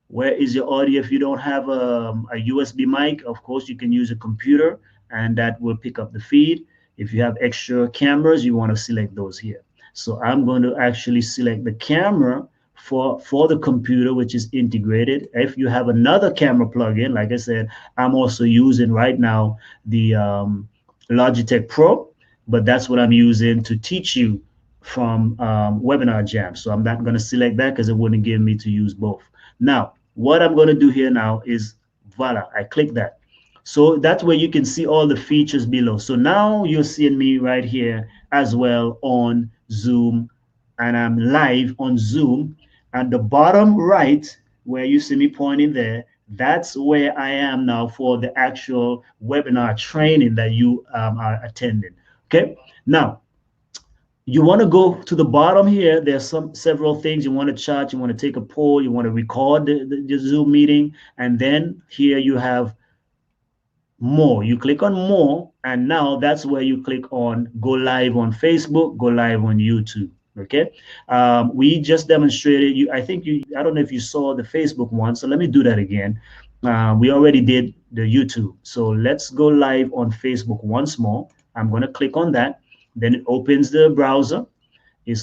Where is your audio? If you don't have a USB mic, of course, you can use a computer, and that will pick up the feed. If you have extra cameras, you want to select those here. So I'm going to actually select the camera for the computer, which is integrated. If you have another camera plugin, like I said, I'm also using right now the Logitech Pro, but that's what I'm using to teach you from Webinar Jam. So I'm not going to select that because it wouldn't give me to use both. Now, what I'm going to do here now is, voila, I click that. So that's where you can see all the features below. So now you're seeing me right here as well on Zoom, and I'm live on Zoom. At the bottom right, where you see me pointing there, that's where I am now for the actual webinar training that you are attending. Okay. Now, you want to go to the bottom here. There's several things you want to chat. You want to take a poll. You want to record the Zoom meeting. And then here you have more. You click on more. And now that's where you click on go live on Facebook, go live on YouTube. Okay, we just demonstrated I don't know if you saw the Facebook one, so let me do that again. We already did the YouTube, so let's go live on Facebook once more. I'm going to click on that, then it opens the browser. We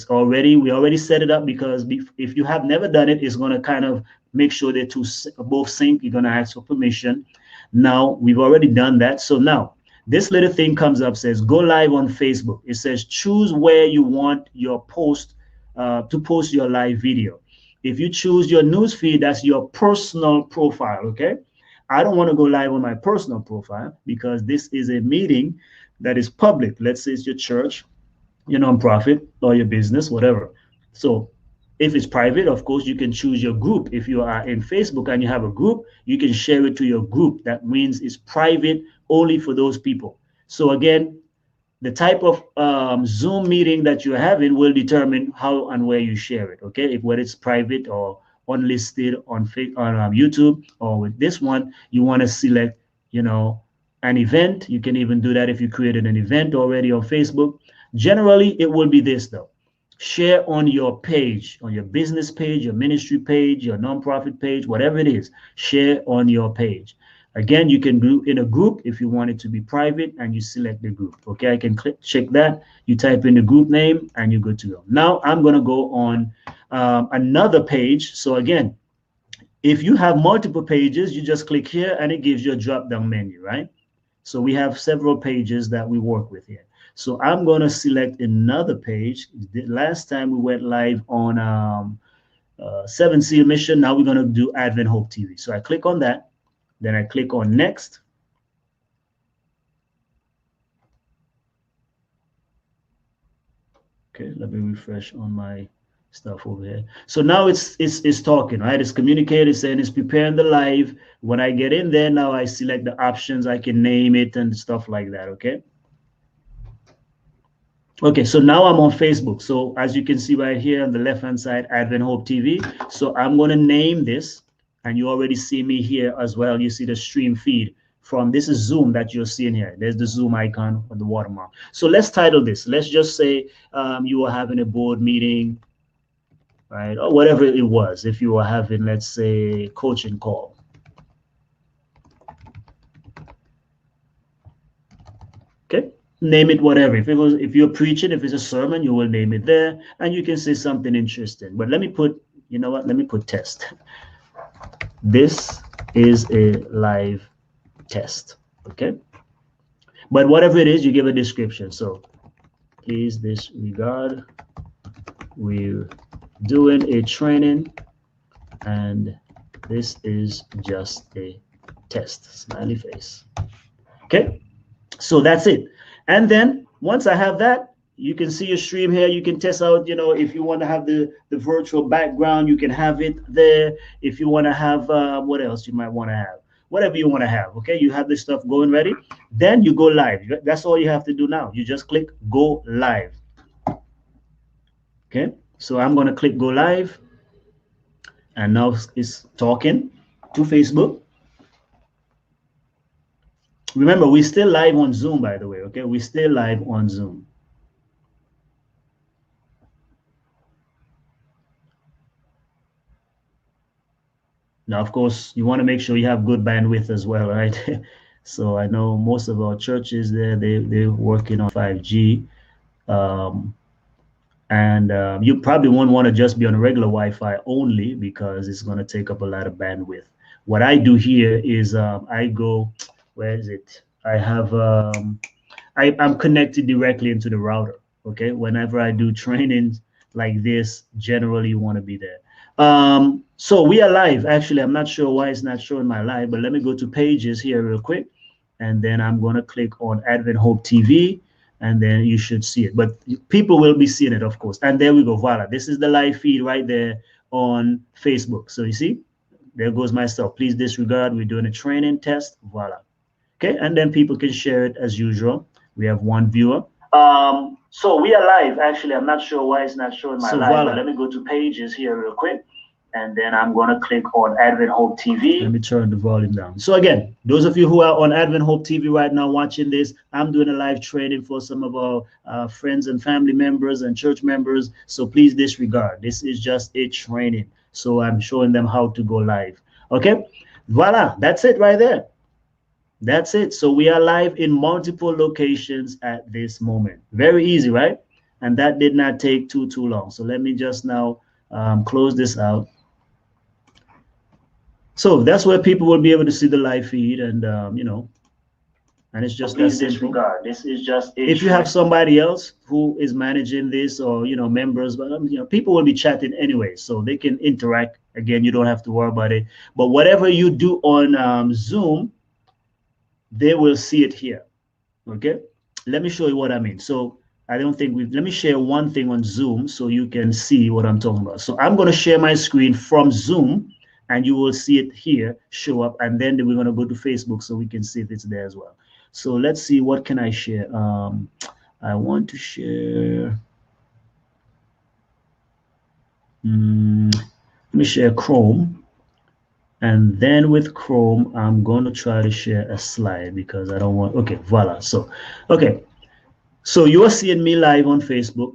already set it up, because if you have never done it, it's going to kind of make sure they're both sync. You're going to ask for permission. Now we've already done that, so now this little thing comes up, says go live on Facebook. It says choose where you want your post to post your live video. If you choose your news feed, that's your personal profile, okay? I don't want to go live on my personal profile because this is a meeting that is public. Let's say it's your church, your nonprofit, or your business, whatever. So If it's private, of course, you can choose your group. If you are in Facebook and you have a group, you can share it to your group. That means it's private only for those people. So again, the type of Zoom meeting that you're having will determine how and where you share it. Okay, if whether it's private or unlisted on YouTube, or with this one, you want to select, an event. You can even do that if you created an event already on Facebook. Generally, it will be this though. Share on your page, on your business page, your ministry page, your nonprofit page, whatever it is, share on your page. Again, you can do in a group if you want it to be private and you select the group. Okay, I can check that. You type in the group name and you're good to go. Now I'm going to go on another page. So again, if you have multiple pages, you just click here and it gives you a drop down menu, right? So we have several pages that we work with here. So I'm going to select another page. Last time we went live on 7 Seal Mission. Now we're going to do Advent Hope TV. So I click on that. Then I click on next. Okay, let me refresh on my stuff over here. So now it's talking, right? It's communicating, saying it's preparing the live. When I get in there, now I select the options. I can name it and stuff like that, okay? Okay, so now I'm on Facebook. So as you can see right here on the left-hand side, Advent Hope TV. So I'm going to name this, and you already see me here as well. You see the stream feed from, this is Zoom that you're seeing here. There's the Zoom icon on the watermark. So let's title this. Let's just say you were having a board meeting, right? Or whatever it was. If you were having, let's say, coaching call. Okay. Name it whatever. If you're preaching, if it's a sermon, you will name it there, and you can say something interesting. But let me put, you know what? Let me put test. This is a live test. Okay. But whatever it is, you give a description. So please disregard. We're doing a training, and this is just a test. Smiley face. Okay. So that's it. And then once I have that, you can see your stream here. You can test out, if you want to have the virtual background, you can have it there. If you want to have, what else you might want to have, whatever you want to have. Okay, you have this stuff going ready. Then you go live. That's all you have to do now. You just click go live. Okay, so I'm going to click go live. And now it's talking to Facebook. Remember, we're still live on Zoom, by the way, okay? We're still live on Zoom. Now, of course, you want to make sure you have good bandwidth as well, right? So I know most of our churches there, they're working on 5G. You probably won't want to just be on regular Wi-Fi only, because it's going to take up a lot of bandwidth. What I do here is I go, where is it? I have, I'm connected directly into the router. Okay. Whenever I do trainings like this, generally you want to be there. So we are live. Actually, I'm not sure why it's not showing my live, but let me go to pages here real quick. And then I'm going to click on Advent Hope TV, and then you should see it. But people will be seeing it, of course. And there we go. Voila. This is the live feed right there on Facebook. So you see, there goes myself. Please disregard. We're doing a training test. Voila. Okay, and then people can share it as usual. We have one viewer. So we are live. Actually, I'm not sure why it's not showing my live. Voila. But let me go to pages here real quick. And then I'm going to click on Advent Hope TV. Let me turn the volume down. So again, those of you who are on Advent Hope TV right now watching this, I'm doing a live training for some of our friends and family members and church members. So please disregard. This is just a training. So I'm showing them how to go live. Okay, voila, that's it right there. That's it. So we are live in multiple locations at this moment. Very easy, right? And that did not take too long. So let me just now close this out. So that's where people will be able to see the live feed, and and it's just that simple. Disregard. This is just if you have somebody else who is managing this, or members, but people will be chatting anyway, so they can interact. Again, you don't have to worry about it. But whatever you do on Zoom, they will see it here. Okay, let me show you what I mean. So I don't think we. Let me share one thing on Zoom so you can see what I'm talking about. So I'm going to share my screen from Zoom, and you will see it here show up, and then we're going to go to Facebook so we can see if it's there as well. So let's see, what can I share? I want to share. Let me share Chrome, and then with Chrome, I'm going to try to share a slide because I don't want. Okay, voila. So, okay. So you are seeing me live on Facebook.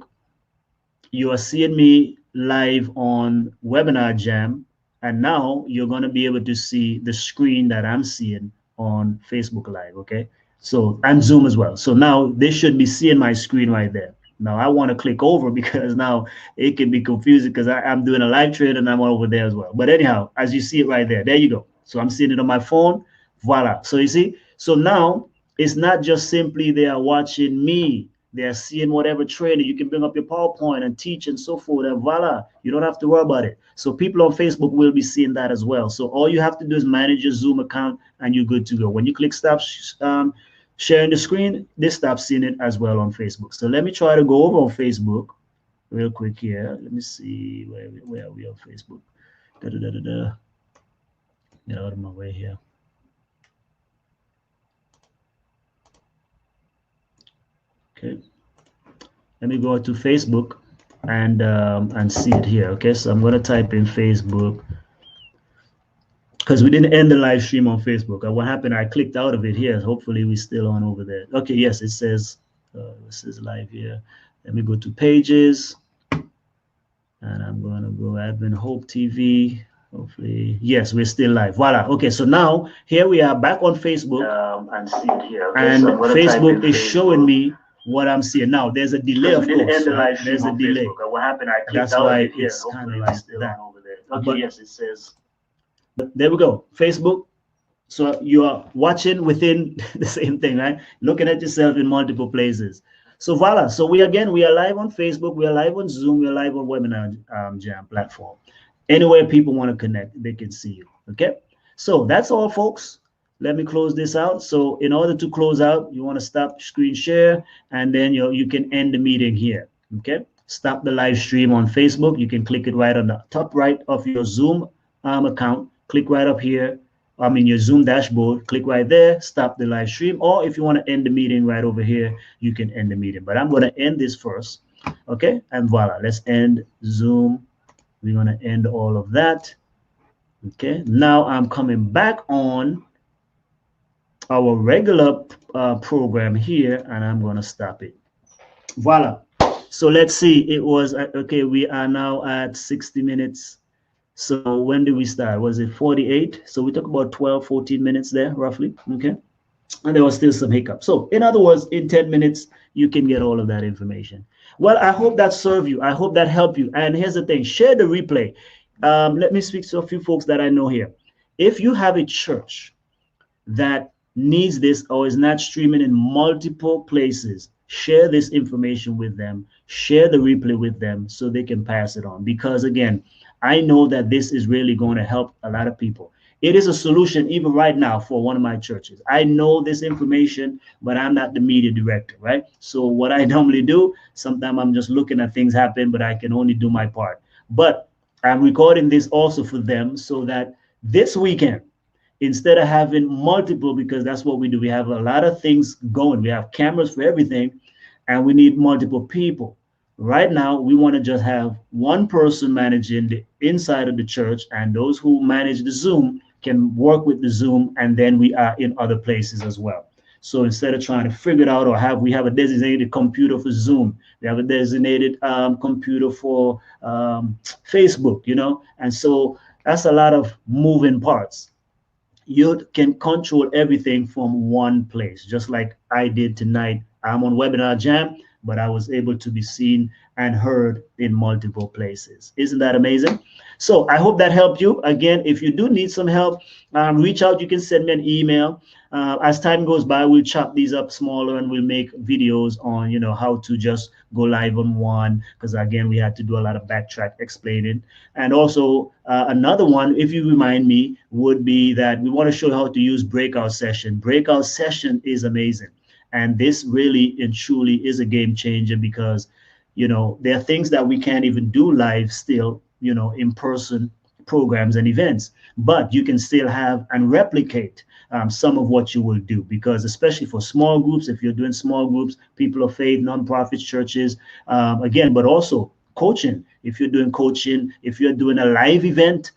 You are seeing me live on Webinar Jam. And now you're going to be able to see the screen that I'm seeing on Facebook Live. Okay. So, and Zoom as well. So now they should be seeing my screen right there. Now I want to click over because now it can be confusing because I'm doing a live trade and I'm over there as well. But anyhow, as you see it right there, there you go. So I'm seeing it on my phone. Voila. So you see, so now it's not just simply they are watching me. They're seeing whatever training. You can bring up your PowerPoint and teach and so forth. And voila, you don't have to worry about it. So people on Facebook will be seeing that as well. So all you have to do is manage your Zoom account and you're good to go. When you click stop sharing the screen, they stop seeing it as well on Facebook. So let me try to go over on Facebook real quick here. Let me see where are we on Facebook. Get out of my way here. Okay, let me go to Facebook and see it here. Okay, so I'm going to type in Facebook because we didn't end the live stream on Facebook. What happened? I clicked out of it here. Hopefully we're still on over there. Okay, yes, it says live here. Let me go to pages, and I'm going to go Admin Hope TV. Hopefully, yes, we're still live. Voila. Okay, so now here we are back on Facebook, and see it here. Okay, and so Facebook is showing me what I'm seeing now. There's a delay, of course. Right? There's a delay. What happened? I clicked out why it's kind of like that. Over there. Okay, but yes, it says. There we go. Facebook. So you are watching within the same thing, right? Looking at yourself in multiple places. So voila. So we are live on Facebook. We are live on Zoom. We are live on Webinar Jam platform. Anywhere people want to connect, they can see you. Okay. So that's all, folks. Let me close this out. So in order to close out, you want to stop screen share, and then you can end the meeting here. Okay. Stop the live stream on Facebook. You can click it right on the top right of your Zoom account. Click right up here. Your Zoom dashboard. Click right there. Stop the live stream. Or if you want to end the meeting right over here, you can end the meeting. But I'm going to end this first. Okay. And voila. Let's end Zoom. We're going to end all of that. Okay. Now I'm coming back on our regular program here, and I'm going to stop it. Voila. So let's see. It was okay. We are now at 60 minutes. So when did we start? Was it 48? So we took about 12, 14 minutes there, roughly. Okay. And there was still some hiccup. So in other words, in 10 minutes, you can get all of that information. Well, I hope that served you. I hope that helped you. And here's the thing, share the replay. Let me speak to a few folks that I know here. If you have a church that needs this or is not streaming in multiple places, share this information with them, share the replay with them so they can pass it on. Because again, I know that this is really going to help a lot of people. It is a solution even right now for one of my churches. I know this information, but I'm not the media director, right? So what I normally do, sometimes I'm just looking at things happen, but I can only do my part. But I'm recording this also for them so that this weekend, instead of having multiple, because that's what we do, we have a lot of things going. We have cameras for everything, and we need multiple people. Right now, we want to just have one person managing the inside of the church, and those who manage the Zoom can work with the Zoom, and then we are in other places as well. So instead of trying to figure it out or we have a designated computer for Zoom, we have a designated computer for Facebook, and so that's a lot of moving parts. You can control everything from one place, just like I did tonight. I'm on Webinar Jam, but I was able to be seen and heard in multiple places. Isn't that amazing? So I hope that helped you. Again, if you do need some help, reach out. You can send me an email. As time goes by, we'll chop these up smaller and we'll make videos on, how to just go live on one. Because again, we had to do a lot of backtrack explaining. And also another one, if you remind me, would be that we want to show how to use breakout session. Breakout session is amazing. And this really and truly is a game changer because, there are things that we can't even do live still, in person programs and events, but you can still have and replicate some of what you will do, because especially for small groups, if you're doing small groups, people of faith, nonprofits, churches, again, but also coaching. If you're doing coaching, if you're doing a live event,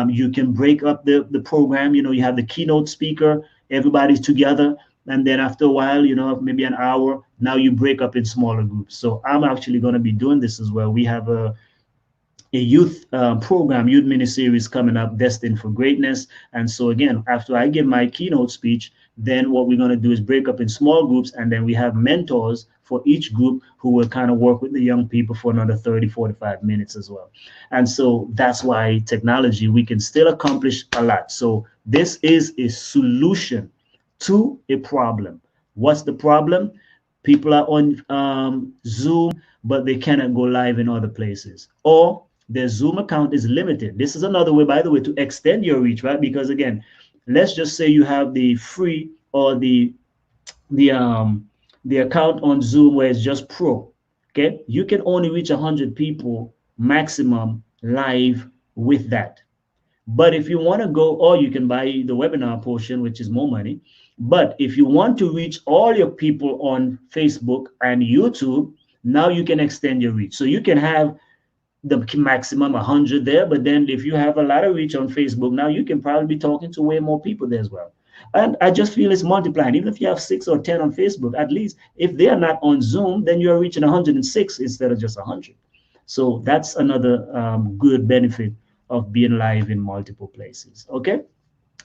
you can break up the program. You have the keynote speaker, everybody's together, and then after a while, maybe an hour, now you break up in smaller groups. So I'm actually going to be doing this as well. We have a youth program, youth mini series coming up, Destined for Greatness. And so again, after I give my keynote speech, then what we're going to do is break up in small groups, and then we have mentors for each group who will kind of work with the young people for another 30, 45 minutes as well. And so that's why technology, we can still accomplish a lot. So this is a solution to a problem. What's the problem? People are on Zoom, but they cannot go live in other places, or their Zoom account is limited. This is another way, by the way, to extend your reach, right? Because again, let's just say you have the free or the account on Zoom where it's just pro. Okay, you can only reach 100 people maximum live with that. But if you want to go, or you can buy the webinar portion, which is more money. But if you want to reach all your people on Facebook and YouTube, now you can extend your reach. So you can have the maximum 100 there, but then if you have a lot of reach on Facebook, now you can probably be talking to way more people there as well. And I just feel it's multiplying. Even if you have 6 or 10 on Facebook, at least if they are not on Zoom, then you're reaching 106 instead of just 100. So that's another good benefit of being live in multiple places. Okay,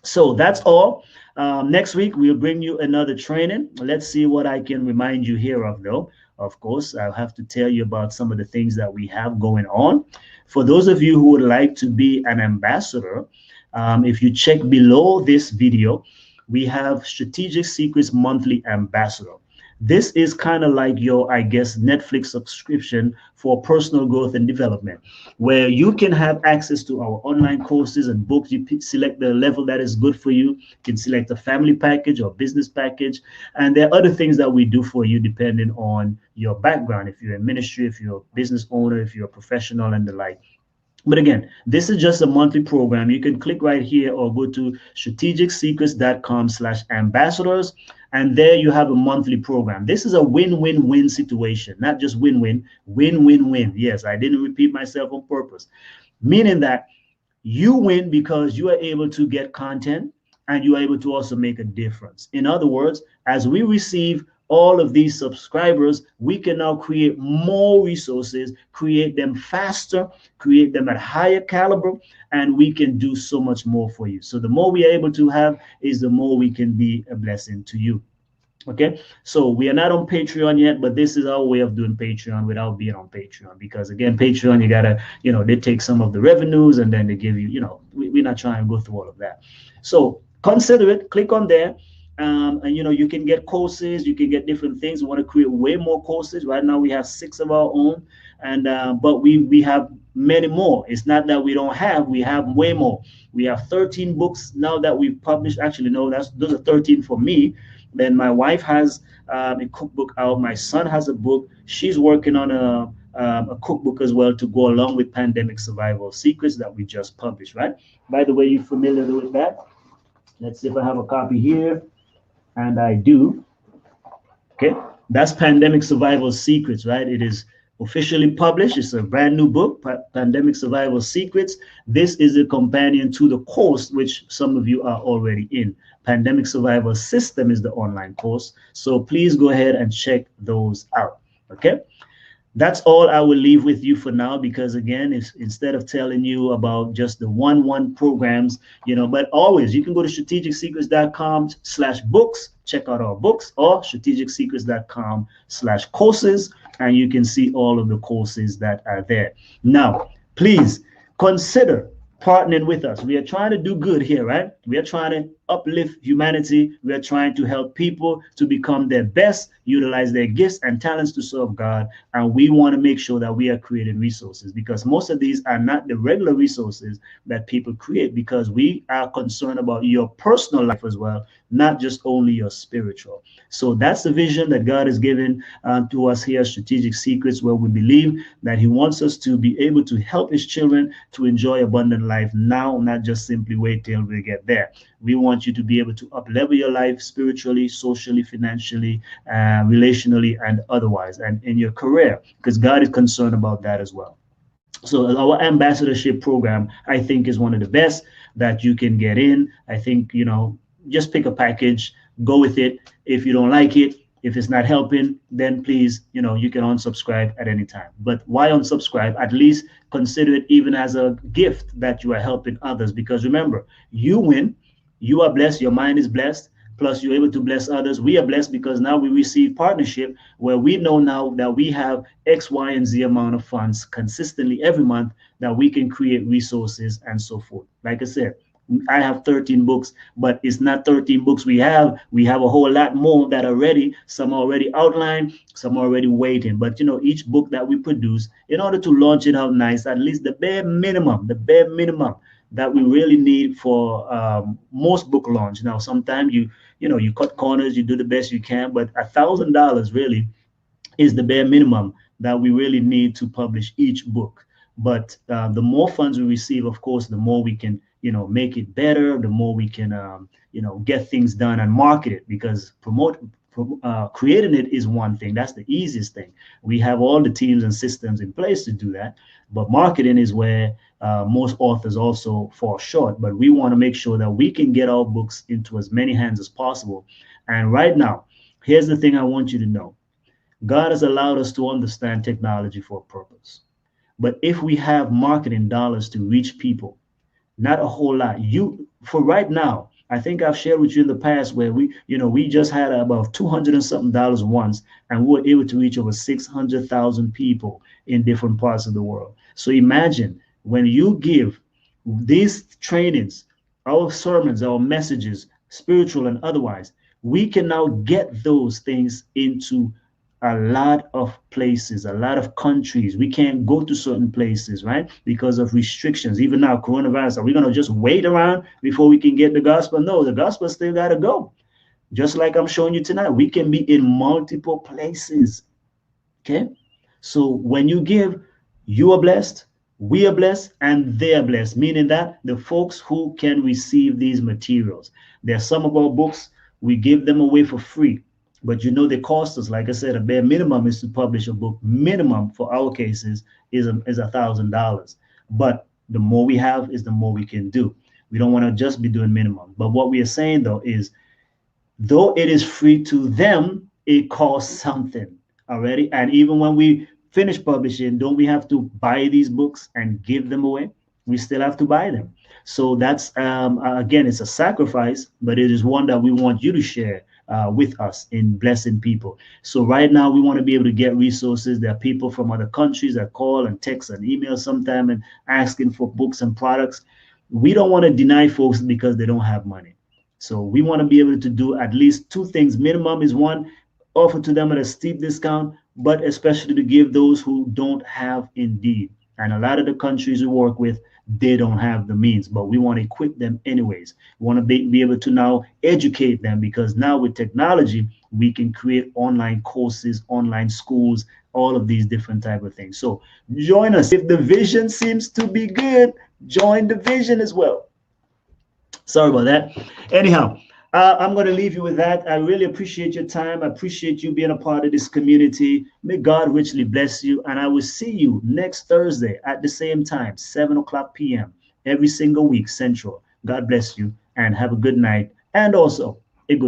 so that's all. Next week we'll bring you another training. Let's see what I can remind you here of, though. Of course, I'll have to tell you about some of the things that we have going on. For those of you who would like to be an ambassador, if you check below this video, we have Strategic Secrets Monthly Ambassador. This is kind of like your, I guess, Netflix subscription for personal growth and development, where you can have access to our online courses and books. You select the level that is good for you. You can select a family package or business package. And there are other things that we do for you depending on your background. If you're in ministry, if you're a business owner, if you're a professional and the like. But again, this is just a monthly program. You can click right here or go to strategicsecrets.com/ambassadors. And there you have a monthly program. This is a win-win-win situation, not just win-win, win-win-win. Yes, I didn't repeat myself on purpose, meaning that you win because you are able to get content and you are able to also make a difference. In other words, as we receive all of these subscribers, we can now create more resources, create them faster, create them at higher caliber, and we can do so much more for you. So the more we are able to have is the more we can be a blessing to you. Okay, so we are not on Patreon yet, but this is our way of doing Patreon without being on Patreon, because again, Patreon, you gotta, they take some of the revenues and then they give you, we're not trying to go through all of that. So consider it, click on there. And you can get courses, you can get different things. We want to create way more courses. Right now we have 6 of our own, and but we have many more. It's not that we don't have, we have way more. We have 13 books now that we've published. Actually, no, those are 13 for me. Then my wife has a cookbook out. My son has a book. She's working on a cookbook as well to go along with Pandemic Survival Secrets that we just published, right? By the way, you familiar with that? Let's see if I have a copy here. And I do. Okay, that's Pandemic Survival Secrets, right? It is officially published. It's a brand new book, Pandemic Survival Secrets. This is a companion to the course, which some of you are already in. Pandemic Survival System is the online course. So please go ahead and check those out. Okay. That's all I will leave with you for now, because again, instead of telling you about just the one programs, but always you can go to strategicsecrets.com/books, check out our books, or strategicsecrets.com/courses, and you can see all of the courses that are there. Now, please consider partnering with us. We are trying to do good here, right? We are trying to uplift humanity. We are trying to help people to become their best, utilize their gifts and talents to serve God. And we want to make sure that we are creating resources, because most of these are not the regular resources that people create, because we are concerned about your personal life as well, not just only your spiritual. So that's the vision that God has given to us here, Strategic Secrets, where we believe that He wants us to be able to help His children to enjoy abundant life now, not just simply wait till we get there. We want you to be able to up level your life spiritually, socially, financially, relationally, and otherwise, and in your career, because God is concerned about that as well. So our ambassadorship program, I think, is one of the best that you can get in. I think, just pick a package, go with it. If you don't like it, if it's not helping, then please, you can unsubscribe at any time. But why unsubscribe? At least consider it even as a gift that you are helping others. Because remember, you win, you are blessed, your mind is blessed, plus you're able to bless others. We are blessed because now we receive partnership, where we know now that we have X, Y, and Z amount of funds consistently every month that we can create resources and so forth. Like I said, I have 13 books, but it's not 13 books we have. We have a whole lot more that are ready. Some are already outlined, some are already waiting. But each book that we produce, in order to launch it out nice, at least the bare minimum that we really need for most book launch. Now, sometimes you cut corners, you do the best you can, but $1,000 really is the bare minimum that we really need to publish each book. But the more funds we receive, of course, the more we can, make it better, the more we can, get things done and market it, because creating it is one thing. That's the easiest thing. We have all the teams and systems in place to do that. But marketing is where most authors also fall short. But we want to make sure that we can get our books into as many hands as possible. And right now, here's the thing I want you to know. God has allowed us to understand technology for a purpose. But if we have marketing dollars to reach people, not a whole lot. For right now, I think I've shared with you in the past where we just had about 200 and something dollars once, and we were able to reach over 600,000 people in different parts of the world. So imagine when you give these trainings, our sermons, our messages, spiritual and otherwise, we can now get those things into a lot of places, a lot of countries. We can't go to certain places, right? Because of restrictions. Even now, coronavirus, are we going to just wait around before we can get the gospel? No, the gospel still got to go. Just like I'm showing you tonight, we can be in multiple places. Okay. So when you give, you are blessed, we are blessed, and they are blessed, meaning that the folks who can receive these materials. There are some of our books, we give them away for free. But they cost us, like I said, a bare minimum is to publish a book. Minimum for our cases is $1,000. But the more we have is the more we can do. We don't want to just be doing minimum. But what we are saying though is, though it is free to them, it costs something already. And even when we finish publishing, don't we have to buy these books and give them away? We still have to buy them. So that's again, it's a sacrifice, but it is one that we want you to share with us in blessing people. So right now we want to be able to get resources. There are people from other countries that call and text and email sometime and asking for books and products. We don't want to deny folks because they don't have money. So we want to be able to do at least two things. Minimum is one, offer to them at a steep discount, but especially to give those who don't have indeed. And a lot of the countries we work with, they don't have the means, but we want to equip them anyways. We want to be able to now educate them, because now with technology, we can create online courses, online schools, all of these different type of things. So join us. If the vision seems to be good, join the vision as well. Sorry about that. Anyhow, I'm going to leave you with that. I really appreciate your time. I appreciate you being a part of this community. May God richly bless you. And I will see you next Thursday at the same time, 7:00 p.m. every single week, Central. God bless you and have a good night, and also a good